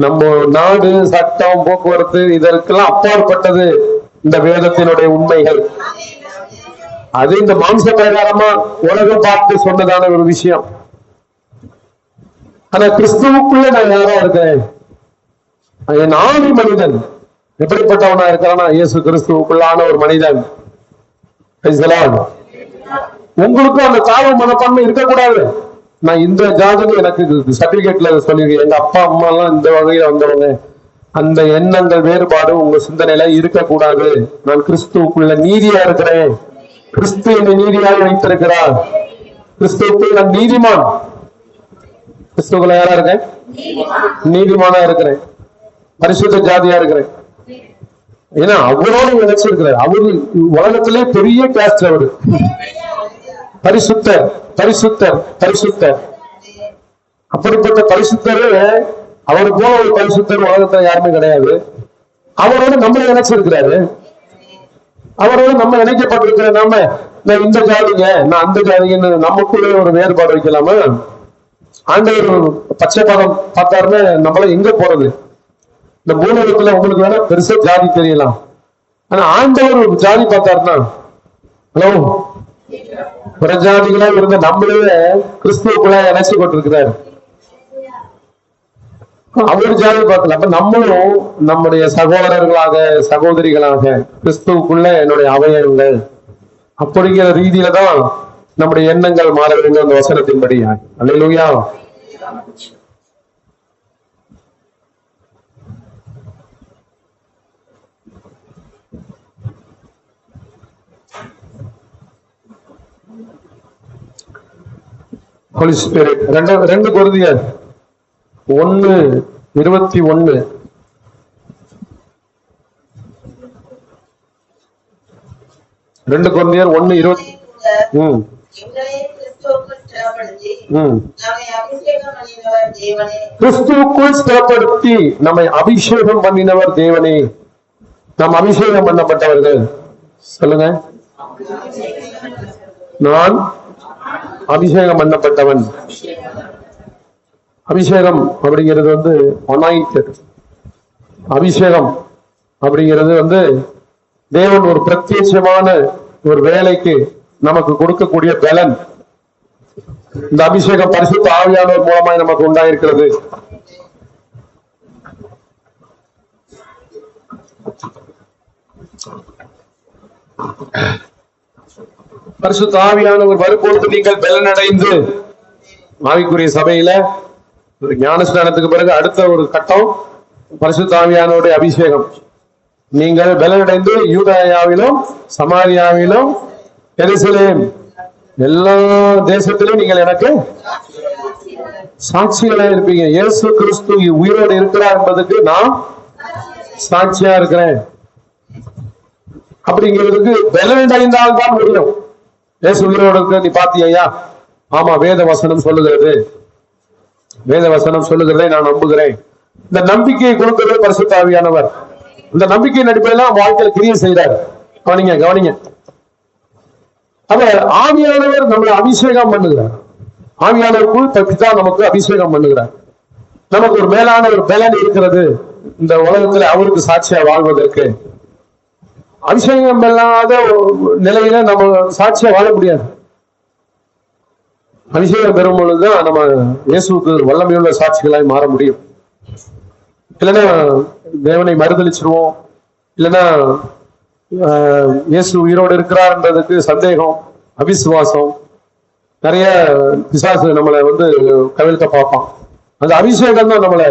[SPEAKER 1] நம்ம நாடு, சட்டம், போக்குவரத்து இதற்கெல்லாம் அப்பாற்பட்டது இந்த வேதத்தினுடைய உண்மைகள். அது இந்த மாம்ச பிரகாரமா உலகம் பார்த்து சொன்னதான ஒரு விஷயம். ஆனா கிறிஸ்துவுக்குள்ள நான் யாரா இருக்கிறேன், என் ஆவி மனிதன் எப்படிப்பட்டவனா இருக்கிறானா, இயேசு கிறிஸ்துவுக்குள்ளான ஒரு மனிதன். உங்களுக்கும் அந்த தாழ்வு மனப்பான்மை இருக்கக்கூடாது. நான் இந்த ஜாதகம் எனக்கு சர்டிபிகேட்ல சொல்லியிருக்கேன், எங்க அப்பா அம்மா எல்லாம் இந்த வகையில வந்தவங்க, அந்த எண்ணங்கள் வேறுபாடு உங்க சிந்தனையில இருக்கக்கூடாது. நான் கிறிஸ்துவுக்குள்ள நீதியா இருக்கிறேன், கிறிஸ்து என்னை நீதியாக வைத்திருக்கிறார், கிறிஸ்துவுக்குள் நான் நீதிமான். கிறிஸ்துவுக்குள்ள யாரா இருக்கேன்? நீதிமானா இருக்கிறேன், பரிசுத்த ஜாதியா இருக்கிறேன். ஏன்னா அவரோடு நினைச்சிருக்கிறார். அவரு உலகத்திலே பெரிய கேஸ்ட், அவரு பரிசுத்தர் பரிசுத்தர் பரிசுத்தர். அப்படிப்பட்ட பரிசுத்தர், அவரு போல ஒரு பரிசுத்தர் உலகத்துல யாருமே கிடையாது. அவரோட நம்மளை நினைச்சிருக்கிறாரு. அவரோட நம்ம இணைக்கப்பட்டிருக்கிற நாம நான் இந்த ஜாதிங்க நான் அந்த ஜாதிங்கன்னு நமக்குள்ளே ஒரு வேறுபாடு வைக்கலாமா? ஆண்டவர் பச்சை பதம் பார்த்தாருன்னு நம்மள எங்க போறது? இந்த மூலத்துல உங்களுக்கு வேணா பெருசா ஜாதி தெரியலாம், ஆனா ஆண்டவர் ஜாதி பார்த்தாருன்னா, ஹலோ, பிரஜாதிகளா இருந்த நம்மளே கிறிஸ்துவுக்குள்ள இணைச்சு கொண்டிருக்கிறாரு. அவரு ஜாதி பார்க்கல. அப்ப நம்மளும் நம்முடைய சகோதரர்களாக சகோதரிகளாக கிறிஸ்துவுக்குள்ள என்னுடைய அவயங்கள் அப்படிங்கிற ரீதியில தான் நம்முடைய எண்ணங்கள் மாற வேண்டும். அந்த வசனத்தின்படி அல்லேலூயா. Holy Spirit. 2 கொரிந்தியர் 1:21. 2 கொரிந்தியர் 1:20. கிறிஸ்துவுக்குள் ஸ்திரப்படுத்தி நம்மை அபிஷேகம் பண்ணினவர் தேவனே. நாம் அபிஷேகம் பண்ணப்பட்டவர்கள். சொல்லுங்க, நான் அபிஷேகம் பண்ணப்பட்டவன். அபிஷேகம் அப்படிங்கிறது வந்து அனாயிண்டட். அபிஷேகம் அப்படிங்கிறது தேவன் ஒரு பிரத்யேகமான ஒரு வேலைக்கு நமக்கு கொடுக்கக்கூடிய பலன். இந்த அபிஷேகம் பரிசுத்த ஆவியானவர் மூலமாய் நமக்கு உண்டாயிருக்கிறது. பரிசுத்த ஆவியானவர் வரும்பொழுது நீங்கள் பலனடைந்து, ஆவிக்குரிய சபையில ஞானஸ்நானத்துக்கு பிறகு அடுத்த ஒரு கட்டம் பரிசுத்த ஆவியானவருடைய அபிஷேகம். நீங்கள் பலனடைந்து யூதேயாவிலும் சமாரியாவிலும் எருசலேம் எல்லா தேசத்திலும் நீங்கள் எனக்கு சாட்சிகளா இருப்பீங்க. இயேசு கிறிஸ்து உயிரோடு இருக்கிறார் என்பதுக்கு நான் சாட்சியா இருக்கிறேன். அப்படிங்கிறதுக்கு பலனடைந்தால் தான் முடியும். இயேசு உயிரோடு இருக்க நீ பாத்தியா? ஆமா, வேத வசனம் சொல்லுகிறது. வேத வசனம் சொல்லுகிறதை நான் நம்புகிறேன். இந்த நம்பிக்கையை கொடுக்கிறது பரிசுத்த ஆவியானவர். இந்த நம்பிக்கையின் அடிப்படையில் வாழ்க்கையில் கிரியை செய்கிறார். கவனிங்க. அப்ப ஆவியானவர் நம்மளை அபிஷேகம் பண்ணுகிறார். ஆவியானவருக்குள் தப்பித்தான் நமக்கு அபிஷேகம் பண்ணுகிறார். நமக்கு ஒரு மேலான ஒரு பலன் இருக்கிறது இந்த உலகத்துல அவருக்கு சாட்சியா வாழ்வதற்கு. அபிஷேகம் இல்லாத நிலையில நம்ம சாட்சியா வாழ முடியாது. அபிஷேகம் பெறும் பொழுதுதான் நம்ம இயேசுக்கு வல்லமையுள்ள சாட்சிகளாய் மாற முடியும். இல்லைன்னா தேவனை மறுதளிச்சிருவோம். இல்லைன்னா இயேசு உயிரோடு இருக்கிறார்ன்றதுக்கு சந்தேகம், அவிசுவாசம், நிறைய பிசாசு நம்மளை கவிழ்க்க பார்ப்பான். அந்த அபிஷேகம் தான் நம்மளை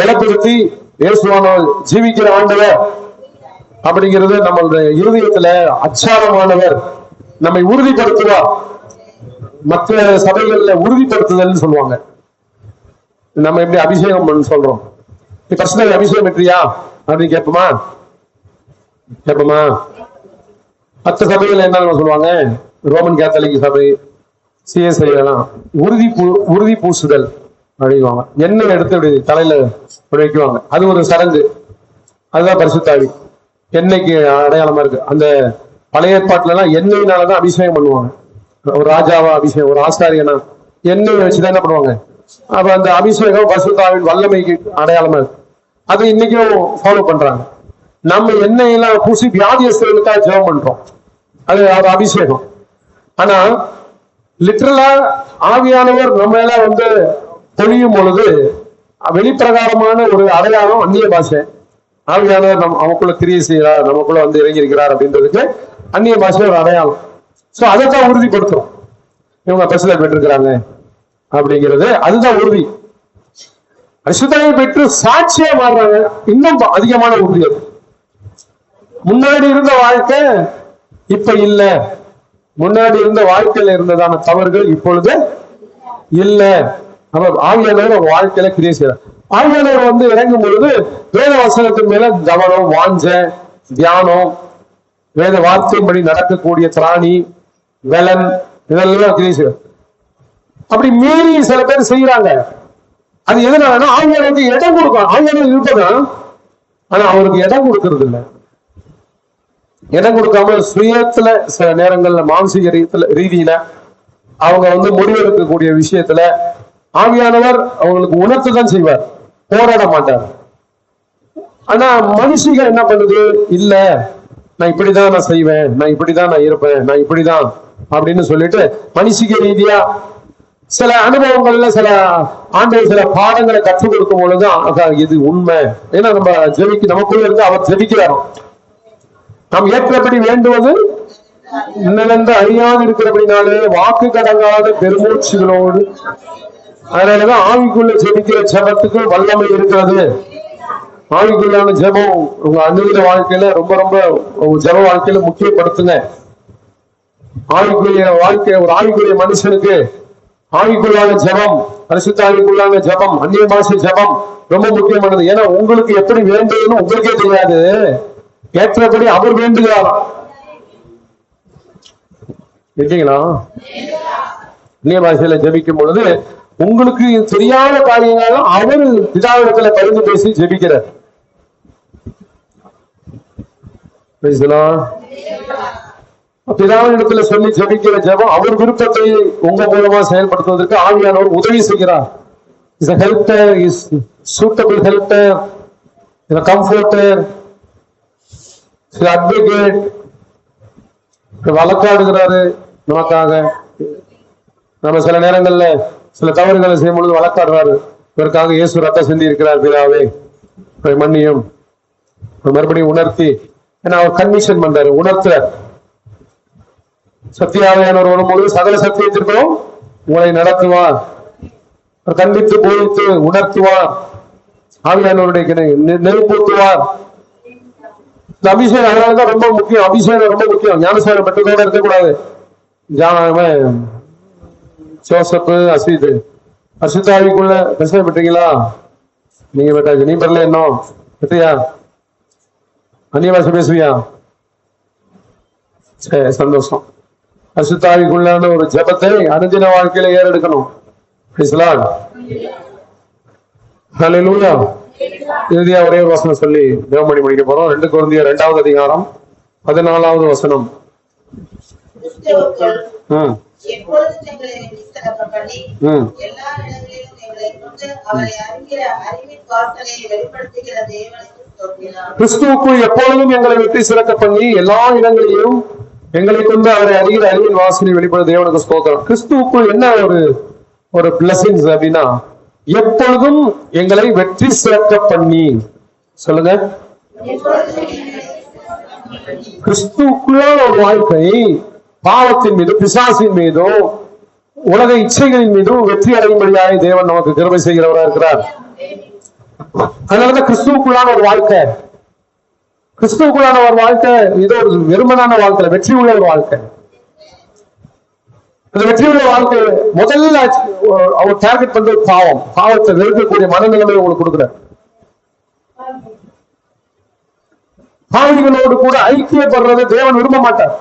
[SPEAKER 1] பலப்படுத்தி இயேசுவானவர் ஜீவிக்கிற ஆண்டவர் அப்படிங்கிறது நம்மளுடைய இருதயத்துல அச்சாரமானவர் நம்மை உறுதிப்படுத்துவார். மற்ற சபைகள்ல உறுதிப்படுத்துதல் சொல்லுவாங்க. நம்ம எப்படி அபிஷேகம் சொல்றோம்? நீ பர்சனல் அபிஷேகம் பெற்றியா அப்படின்னு கேட்போமா? மற்ற சபைகள் என்ன சொல்லுவாங்க? ரோமன் கேத்தலிக் சபை, சிஎஸ்ஐ எல்லாம் உறுதி பூசுதல் அப்படிங்குவாங்க. எண்ணெய் எடுத்து தலையில வைக்குவாங்க. அது ஒரு சடங்கு. அதுதான் பரிசுத்தாவி. எண்ணெய்க்கு அடையாளமா இருக்கு. அந்த பழைய ஏற்பாட்டுல எல்லாம் எண்ணெயினாலதான் அபிஷேகம் பண்ணுவாங்க. ஒரு ராஜாவா அபிஷேகம், ஒரு ஆசாரியனா எண்ணெய் வச்சுதான் என்ன பண்ணுவாங்க. அப்ப அந்த அபிஷேகம் பரிசுத்தாவின் வல்லமைக்கு அடையாளமா இருக்கு. அது இன்னைக்கும் ஃபாலோ பண்றாங்க. நம்ம எண்ணெயெல்லாம் பூசி வியாதியஸ்தர்களுக்காக ஜெபம் பண்றோம். அது ஒரு அபிஷேகம். ஆனா லிட்டரலா ஆவியானவர் நம்ம எல்லாம் பொழியும் பொழுது வெளிப்பிரகாரமான ஒரு அடையாளம் அந்நிய பாஷை. ஆவியானவர் நமக்குள்ள கிரியை செய்கிறார், நமக்குள்ள இறங்கி இருக்கிறார் அப்படின்றதுக்கு அந்நிய பாஷை ஒரு அடையாளம். சோ அதைத்தான் உறுதிப்படுத்துறோம். இவங்க பரிசுத்தம் பெற்றிருக்கிறாங்க அப்படிங்கிறது அதுதான் உறுதி. பரிசுத்தத்தை பெற்று சாட்சியா மாறுறாங்க. இன்னும் அதிகமான உறுதி. அது முன்னாடி இருந்த வாழ்க்கை இப்ப இல்ல. முன்னாடி இருந்த வாழ்க்கையில இருந்ததான தவறுகள் இப்பொழுது இல்ல. அப்ப ஆவியானவர் வாழ்க்கையில கிரியை செய்யறார். ஆவியானவர் இறங்கும் பொழுது வேத வசனத்தின் மேல கவனம், வாஞ்ச, தியானம், வேத வார்த்தையின்படி நடக்கக்கூடிய திராணி, வெலன், இதெல்லாம் கிரியை செய்யறார். அப்படி மீறி சில பேர் செய்யறாங்க. அது எதனால ஆவியானவருக்கு இடம் கொடுக்கும். ஆவியானவர் இருப்பதான், ஆனா அவருக்கு இடம் கொடுக்கறது இல்லை. இடம் கொடுக்காம சுயத்துல சில நேரங்கள்ல மானசீக ரீதியில அவங்க முடிவெடுக்கக்கூடிய விஷயத்துல ஆவியானவர் அவங்களுக்கு உணர்த்துதான் செய்வார், போராட மாட்டார். ஆனா மனுஷிக என்ன பண்ணுது, இல்ல நான் இப்படிதான் நான் செய்வேன், நான் இப்படிதான் நான் இருப்பேன், நான் இப்படிதான் அப்படின்னு சொல்லிட்டு மனுஷிக ரீதியா சில அனுபவங்கள்ல சில ஆண்டவர் சில பாடங்களை கற்றுக் கொடுக்கும் பொழுதுதான் இது உண்மை. ஏன்னா நம்ம நமக்குள்ள இருந்து அவர் ஜெபிக்கிறாரோ, நாம் ஏற்றபடி வேண்டுவது இன்னலென்று அறியாது இருக்கிறபடினாலே வாக்கு கடங்காத பெருமூச்சுகளோடு, அதனாலதான் ஆவிக்குள்ள ஜெபிக்கிற ஜெபத்துக்கு வல்லமை இருக்கிறது. ஆவிக்குள்ளான ஜெபம் உங்க அனுதின வாழ்க்கையில ரொம்ப ரொம்ப ஜெப வாழ்க்கையில முக்கியப்படுத்துங்க. ஆவிக்குரிய வாழ்க்கை, ஒரு ஆவிக்குரிய மனுஷனுக்கு ஆவிக்குள்ளான ஜெபம், பரிசுத்த ஆவிக்குள்ளான ஜெபம், அந்நிய பாஷை ஜெபம் ரொம்ப முக்கியமானது. ஏன்னா உங்களுக்கு எப்படி வேண்டுதுன்னு உங்களுக்கே தெரியாது, ஏற்றபடி அவர் வேண்டுகிறாராம். இருக்கீங்களா? அந்நிய பாஷையில ஜெபிக்கும் பொழுது உங்களுக்கு தெரியாத காரியங்களும் அவர் பிதாவிடத்துல பரிந்து பேசி ஜெபிக்கிறார். பிதாவிடத்துல சொல்லி ஜெபிக்கிற ஜெபம் அவர் விருப்பத்தை உங்க மூலமா செயல்படுத்துவதற்கு ஆவியானவர் உதவி செய்கிறார். Is a helper, is suitable helper, is a comforter, is an advocate. வழக்காடுகிறாரு நமக்காக. நம்ம சில நேரங்கள்ல சில தவறுகளை செய்யும் பொழுது வழக்காடுறாரு, இதற்காக இயேசு ரத்தம் சிந்தி இருக்கிறார், பிதாவே மன்னியும் மறுபடியும் உணர்த்தி, ஏன்னா அவர் கன்விஷன் பண்றாரு, உணர்த்துறார். சத்தியாவையானவர் வரும்பொழுது சகல சத்தியத்திற்கும் உங்களை நடத்துவார், கண்டித்து போதித்து உணர்த்துவார், ஆவியானவருடைய நெருப்பூட்டுவார். இந்த அபிஷேகம் அதனாலதான் ரொம்ப முக்கியம். அபிஷேகம் ரொம்ப முக்கியம். ஞானஸ்நானம் பெற்றதோட இருக்கக்கூடாது. ஜோசப்பு அஸ்வித் அசுத்தாவிக்குள்ள பிரச்சனை பெற்றீங்களா? நீங்க பெற்றாச்சு, நீ பெறல இன்னும் பெற்றியா? அந்நிய பாஷை பேசுவியா? சரி, சந்தோஷம். அசுத்தாவிக்குள்ளான ஒரு ஜபத்தை அனுதின வாழ்க்கையில ஏறெடுக்கணும். ஹல்லேலூயா. இறுதியா ஒரே வசனம் சொல்லி தேவமணி முடிக்க போறோம். 2 கொரிந்தியர் 2வது அதிகாரம் 14வது வசனம். கிறிஸ்துவுக்குள் எப்பொழுதும் எங்களை வெற்றி சிறக்க பண்ணி எல்லா இடங்களிலும் எங்களை கொண்டு அவரை அறிகிற அறிவின் வாசனை வெளிப்பட தேவனுக்கு ஸ்தோத்திரம். கிறிஸ்துவுக்குள் என்ன ஒரு பிளஸிங்ஸ் அப்படின்னா, எப்பொழுதும் எங்களை வெற்றி சிறக்க பண்ணி. சொல்லுங்க, கிறிஸ்துவுக்குள்ளான ஒரு வாழ்க்கை பாவத்தின் மீது, பிசாசின் மீதோ உலக இச்சைகளின் மீதும் வெற்றி அடையும்படியாக தேவன் நமக்கு கிருபை செய்கிறவராக இருக்கிறார். அதனாலதான் கிறிஸ்துவுக்குள்ளான ஒரு வாழ்க்கை, கிறிஸ்துவுக்குள்ளான ஒரு வாழ்க்கை இது ஒரு வெறுமனான வாழ்க்கை, வெற்றி உள்ள ஒரு வாழ்க்கை. அந்த வெற்றி உள்ள வாழ்க்கை முதல்ல அவர் டார்கெட் பண்றது பாவம், பாவத்தை வெறுக்கக்கூடிய மனநிலைமை உங்களுக்கு கொடுக்குறார். பாவிகளோடு கூட ஐக்கியப்படுறதை தேவன் விரும்ப மாட்டார்.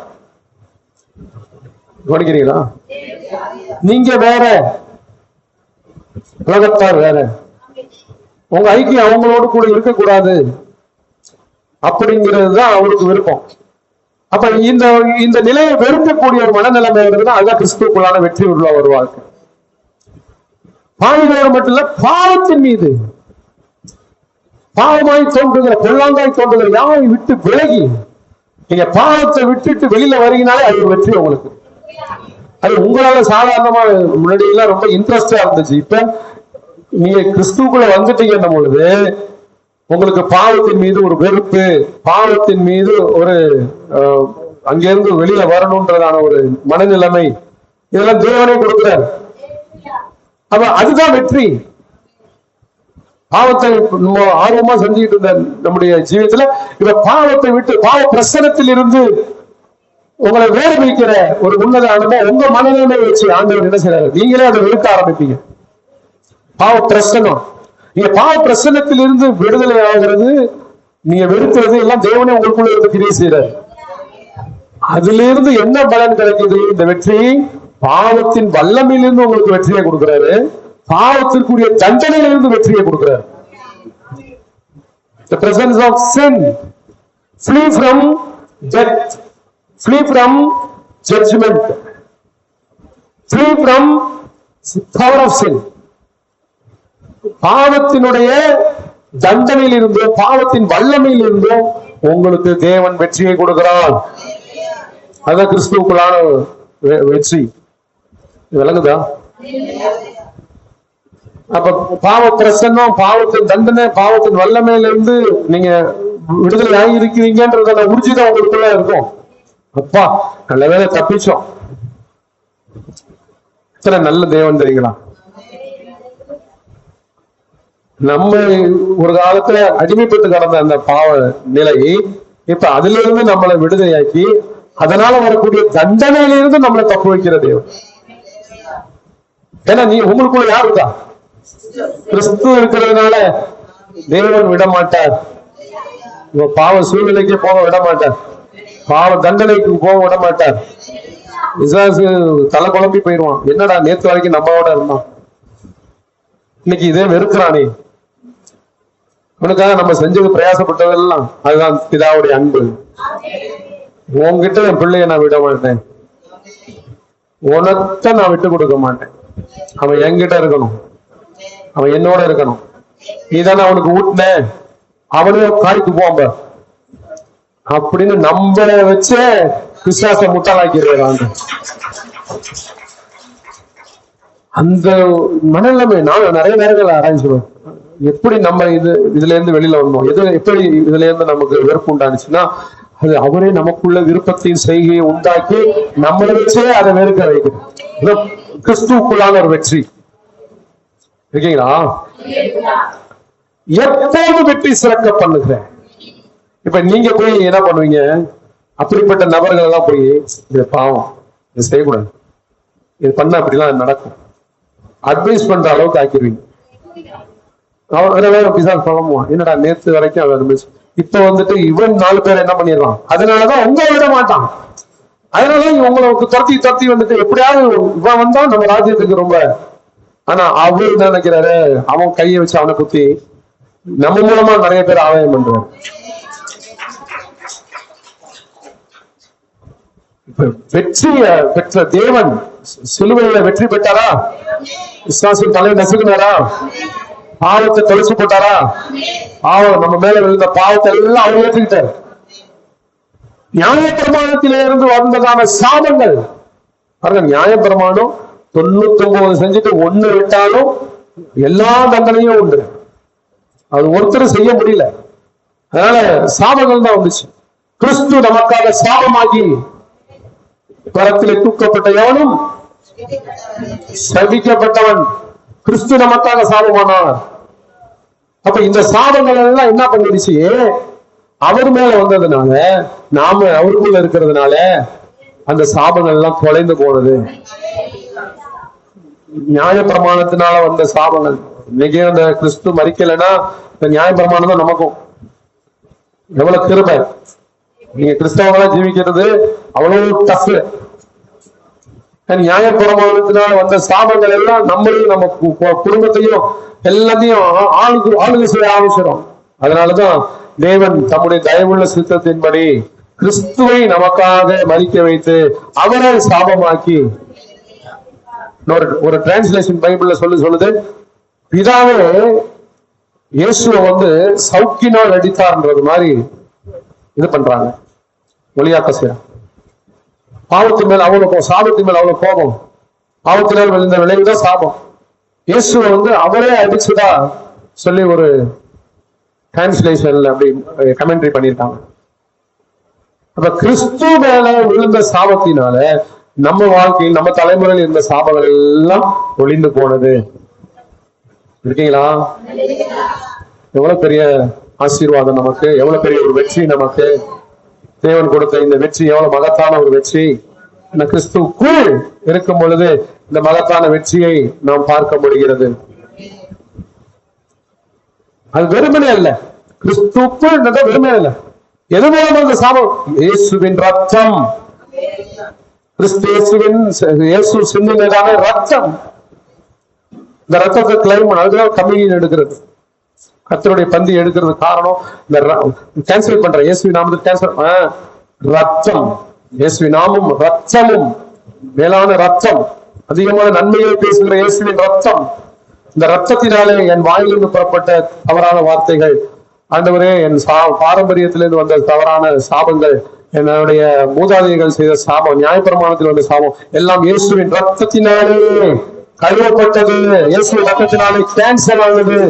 [SPEAKER 1] கவனிக்கிறீங்களா? நீங்க வேற, உலகத்தார் வேற, உங்க ஐக்கியம் அவங்களோடு கூட இருக்கக்கூடாது அப்படிங்கிறது தான் அவருக்கு விருப்பம். அப்ப இந்த நிலையை வெறுக்கக்கூடிய ஒரு மனநிலைமை இருக்குன்னா அதுதான் கிறிஸ்துவுக்குள்ளான வெற்றி உள்ள ஒரு வாழ்க்கை. பாவிகளோடு மட்டும் இல்ல, பாவத்தின் மீது, பாவமாய் தோன்றுகிற, பொல்லாங்காய் தோன்றுகிற யாரை விட்டு விலகி நீங்க பாவத்தை விட்டுட்டு வெளியில வருகினாலே அது வெற்றி உங்களுக்கு. அது உங்களால சாதாரணமா முன்னாடி எல்லாம் ரொம்ப இன்ட்ரெஸ்டா இருந்துச்சு. இப்ப நீங்க கிறிஸ்துவுக்குள்ள வந்துட்டீங்க பொழுது உங்களுக்கு பாவத்தின் மீது ஒரு வெறுப்பு, பாவத்தின் மீது ஒரு அங்கிருந்து வெளியில வரணும்ன்றதான ஒரு மனநிலைமை, இதெல்லாம் தேவனே கொடுக்கிறார். அப்ப அதுதான் வெற்றி. பாவத்தை ஆர்வமா செஞ்சுக்கிட்டு இருந்த நம்முடைய ஜீவிதத்துல இப்ப பாவத்தை விட்டு, பாவ பிரசனத்தில் இருந்து உங்களை வேறு வைக்கிற ஒரு உன்னத அனுபவம் உங்க மனநிலைமை வச்சு ஆண்டவர் என்ன செய்யறாரு, நீங்களே அதை வெறுக்க ஆரம்பிப்பீங்க. பாவ பிரசனம், நீங்க பாவ பிரசனத்தில் இருந்து விடுதலை ஆகிறது, நீங்க வெறுக்கிறது எல்லாம் தேவனே உங்களுக்குள்ள இருந்து கிரியை செய்யறாரு. அதுல இருந்து என்ன பலன் கிடைக்குது? இந்த வெற்றி பாவத்தின் வல்லமையிலிருந்து உங்களுக்கு வெற்றியை கொடுக்கிறாரு, பாவத்திற்குரிய தண்டனையிலிருந்து வெற்றியை கொடுக்கிறாரு. The presence of sin, flee from death, flee from judgment, flee from power of sin. பாவத்தினுடைய தண்டனையில் இருந்தோ பாவத்தின் வல்லமையில் இருந்தோ உங்களுக்கு தேவன் வெற்றியை கொடுக்கிறான். அதான் கிறிஸ்துவுக்குள்ளான வெற்றி. விளங்குதா? அப்ப பாவ பிரசன்னம், பாவத்தின் தண்டனை, பாவத்தின் வல்லமையில இருந்து நீங்க விடுதலை ஆகி இருக்கிறீங்கன்றத உறுதிதான் உங்களுக்குள்ள இருக்கும். அப்பா நல்ல வேலை தப்பிச்சோம். இத்தனை நல்ல தேவன் தெரியுங்களா? நம்ம ஒரு காலத்துல அடிமைப்பட்டு கடந்த அந்த பாவ நிலை இப்ப அதுல இருந்து நம்மளை விடுதலையாக்கி அதனால வரக்கூடிய தண்டனையிலிருந்து நம்மளை தப்பு வைக்கிற தேவன். ஏன்னா நீ உங்களுக்குள்ள யார் இருக்கா? கிறிஸ்து இருக்கிறதுனால தேவன் விட மாட்டார். பாவ சூழ்நிலைக்கு போக விட மாட்டார். பாவ தண்டனைக்கு போக விட மாட்டார். பிசாசு தலை குழம்பி போயிடுவான். என்னடா நேத்து வரைக்கும் நம்மளோட இருந்தான், இன்னைக்கு இதே வெறுக்கிறானே. உனக்காக நம்ம செஞ்சது பிரயாசப்பட்டதெல்லாம் அதுதான் பிதாவுடைய அன்பு. உன்கிட்ட என் பிள்ளைய நான் விட மாட்டேன், உனத்த நான் விட்டு கொடுக்க மாட்டேன். அவன் என்கிட்ட இருக்கணும், அவன் என்னோட இருக்கணும். நீதானே அவனுக்கு ஊட்டின, அவனே காய்க்கு போம்ப அப்படின்னு நம்மள வச்சே விசுவாச முட்டாளாக்கிறாங்க. அந்த மனநிலைமை நான் நிறைய நேரங்கள் ஆராய்ச்சிடுவேன். எப்படி நம்ம இதுல இருந்து வெளியில வந்தோம், எப்படி இதுல இருந்து நமக்கு வெறுப்பு உண்டானுச்சுன்னா அது அவரே நமக்குள்ள விருப்பத்தையும் செய்கையை உண்டாக்கி நம்மளை வச்சே அதை வெறுக்க வைக்கணும். கிறிஸ்துவுக்குள்ளான ஒரு வெற்றி இருக்கீங்களா? எப்போது வெற்றி சிறக்க பண்ணுகிறேன். இப்ப நீங்க போய் என்ன பண்ணுவீங்க? அப்படிப்பட்ட நபர்கள் எல்லாம் போய் இது பாவம், இது செய்யக்கூடாது, இது பண்ண அப்படிலாம் நடக்கும் அட்வைஸ் பண்ற அளவுக்கு ஆக்கிடுவீங்க. என்னடா நேத்து வரைக்கும் அவன் இப்ப வந்துட்டு இவன் 4 பேர் என்ன பண்ணிடலாம். அதனாலதான் உங்களை விட மாட்டான். அதனாலதான் உங்களுக்கு துரத்தி வந்துட்டு எப்படியாவது இவன் வந்தா நம்ம ராஜ்யத்துக்கு ரொம்ப. ஆனா அவரு என்ன நினைக்கிறாரு, அவன் கையை வச்சு அவனை குத்தி நம்ம மூலமா நிறைய பேர் ஆதாயம் பண்றாரு. வெற்றிய பெற்ற தேவன் சிலுவையில வெற்றி பெற்றாரா? விசுவாசின் தலையை நசுக்கினாரா? பாவத்தை தொலைச்சு போட்டாரா? பாவம் நம்ம மேல விழுந்த பாவத்தை எல்லாம் அவர் ஏற்றுக்கிட்டார். நியாயப்பிரமாணத்திலே இருந்து வந்ததான சாபங்கள் பாருங்க. நியாயப்பிரமாணம் 99 செஞ்சுட்டு 1 விட்டாலும் எல்லா தண்டனையும் உண்டு. அது ஒருத்தர் செய்ய முடியல, அதனால சாபங்கள் தான் வந்துச்சு. கிறிஸ்து நமக்காக சாபமாகி கரத்திலே தூக்கப்பட்ட எவனும் சபிக்கப்பட்டவன். கிறிஸ்து நமக்காக சாபமானார். அப்ப இந்த சாபங்கள் எல்லாம் என்ன பண்ணிடுச்சு? அவர் மேல வந்ததுனால, நாம அவருக்குள்ள இருக்கிறதுனால அந்த சாபங்கள் எல்லாம் தொலைந்து போனது. நியாய பிரமாணத்தினால வந்த சாபங்கள். இன்னைக்கு அந்த கிறிஸ்து மரிக்கலைன்னா இந்த நியாய பிரமாணம் தான் நமக்கும். எவ்வளவு கிருபை! நீங்க கிறிஸ்தவங்களா ஜீவிக்கிறது அவ்வளவு டஃப். நியாய பிரமாணத்தினால வந்த சாபங்கள் எல்லாம் நம்மளையும் நம்ம குடும்பத்தையும் எல்லாத்தையும் ஆளுகை செய்ய ஆரம்பிச்சிடும். அதனாலதான் தேவன் தம்முடைய தயவுள்ள சித்தத்தின்படி கிறிஸ்துவை நமக்காக மரிக்க வைத்து அவரை சாபமாக்கி, ஒரு டிரான்ஸ்லேஷன் பைபிள்ல சொல்லுது, பிதாவே இயேசுவை சவுக்கினால் அடித்தார்ன்றது மாதிரி இது பண்றாங்க, ஒளியாக்க செய்ய. பாவத்தின் மேல் அவ்வளவு சாபத்தின் மேல் அவ்வளவு கோபம், பாவத்தினால் விழுந்த விளைவுதான் சாபம். இயேசுவை அவரே அடிச்சுதா சொல்லி ஒரு டிரான்ஸ்லேஷன்ல அப்படி கமெண்ட்ரி பண்ணியிருக்காங்க. அப்ப கிறிஸ்து மேல விழுந்த சாபத்தினால நம்ம வாழ்க்கையில் நம்ம தலைமுறையில் இருந்த சாபங்கள் எல்லாம் ஒளிந்து போனது. இருக்கீங்களா? எவ்வளவு பெரிய ஆசீர்வாதம் நமக்கு, எவ்வளவு பெரிய ஒரு வெற்றி நமக்கு தேவன் கொடுத்த இந்த வெற்றி, எவ்வளவு மகத்தான ஒரு வெற்றி. இந்த கிறிஸ்துவுக்குள் இருக்கும் பொழுது இந்த மகத்தான வெற்றியை நாம் பார்க்க முடிகிறது. அது வெறுமனே அல்ல, கிறிஸ்துவுக்குள் வெறுமனே அல்ல. எது மூலமா இந்த சாபம்? இயேசுவின் ரத்தம். இயேசு சிந்தினதான ரத்தம். இந்த ரத்தத்தை கிளைம் பண்ண, அதுதான் கம்யூனியன் எடுக்கிறது, கர்த்தருடைய பந்தி எடுக்கிறது காரணம். இந்த கேன்சல் பண்ற இயேசுவின் நாமத்துக்கு கேன்சல். ரத்தம். இயேசுவின் நாமம் ரத்தமும், மேலான ரத்தம், அதிகமான நன்மையை பேசுகிற இயேசுவின் ரத்தம். இந்த ரத்தத்தினாலே என் வாயிலிருந்து புறப்பட்ட தவறான வார்த்தைகள், ஆண்டவரே, என் பாரம்பரியத்திலிருந்து வந்த தவறான சாபங்கள், என்னுடைய மூதாதையர்கள் செய்த சாபம், நியாயப்பிரமாணத்தில் வந்த சாபம் எல்லாம் இயேசுவின் ரத்தத்தினாலே கழுவப்பட்டது. இயேசுவின் ரத்தத்தினாலே கேன்சர் ஆனது.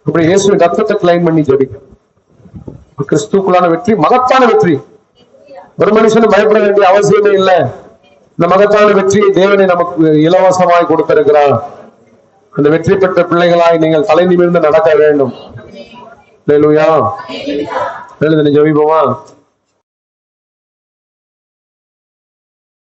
[SPEAKER 1] இப்படி இயேசுவின் ரத்தத்தை கிளைம் பண்ணி ஜெபி. கிறிஸ்துக்குள்ளான வெற்றி மகத்தான வெற்றி. ஒரு மனுஷனும் பயப்பட வேண்டிய அவசியமே இல்லை. இந்த மகத்தான வெற்றியை தேவனை நமக்கு இலவசமாய் கொடுத்திருக்கிறார். அந்த வெற்றி பெற்ற பிள்ளைகளாய் நீங்கள் தலை நிமிர்ந்து நடக்க வேண்டும். அல்லேலூயா. எழுந்து ஜெபிப்போமா?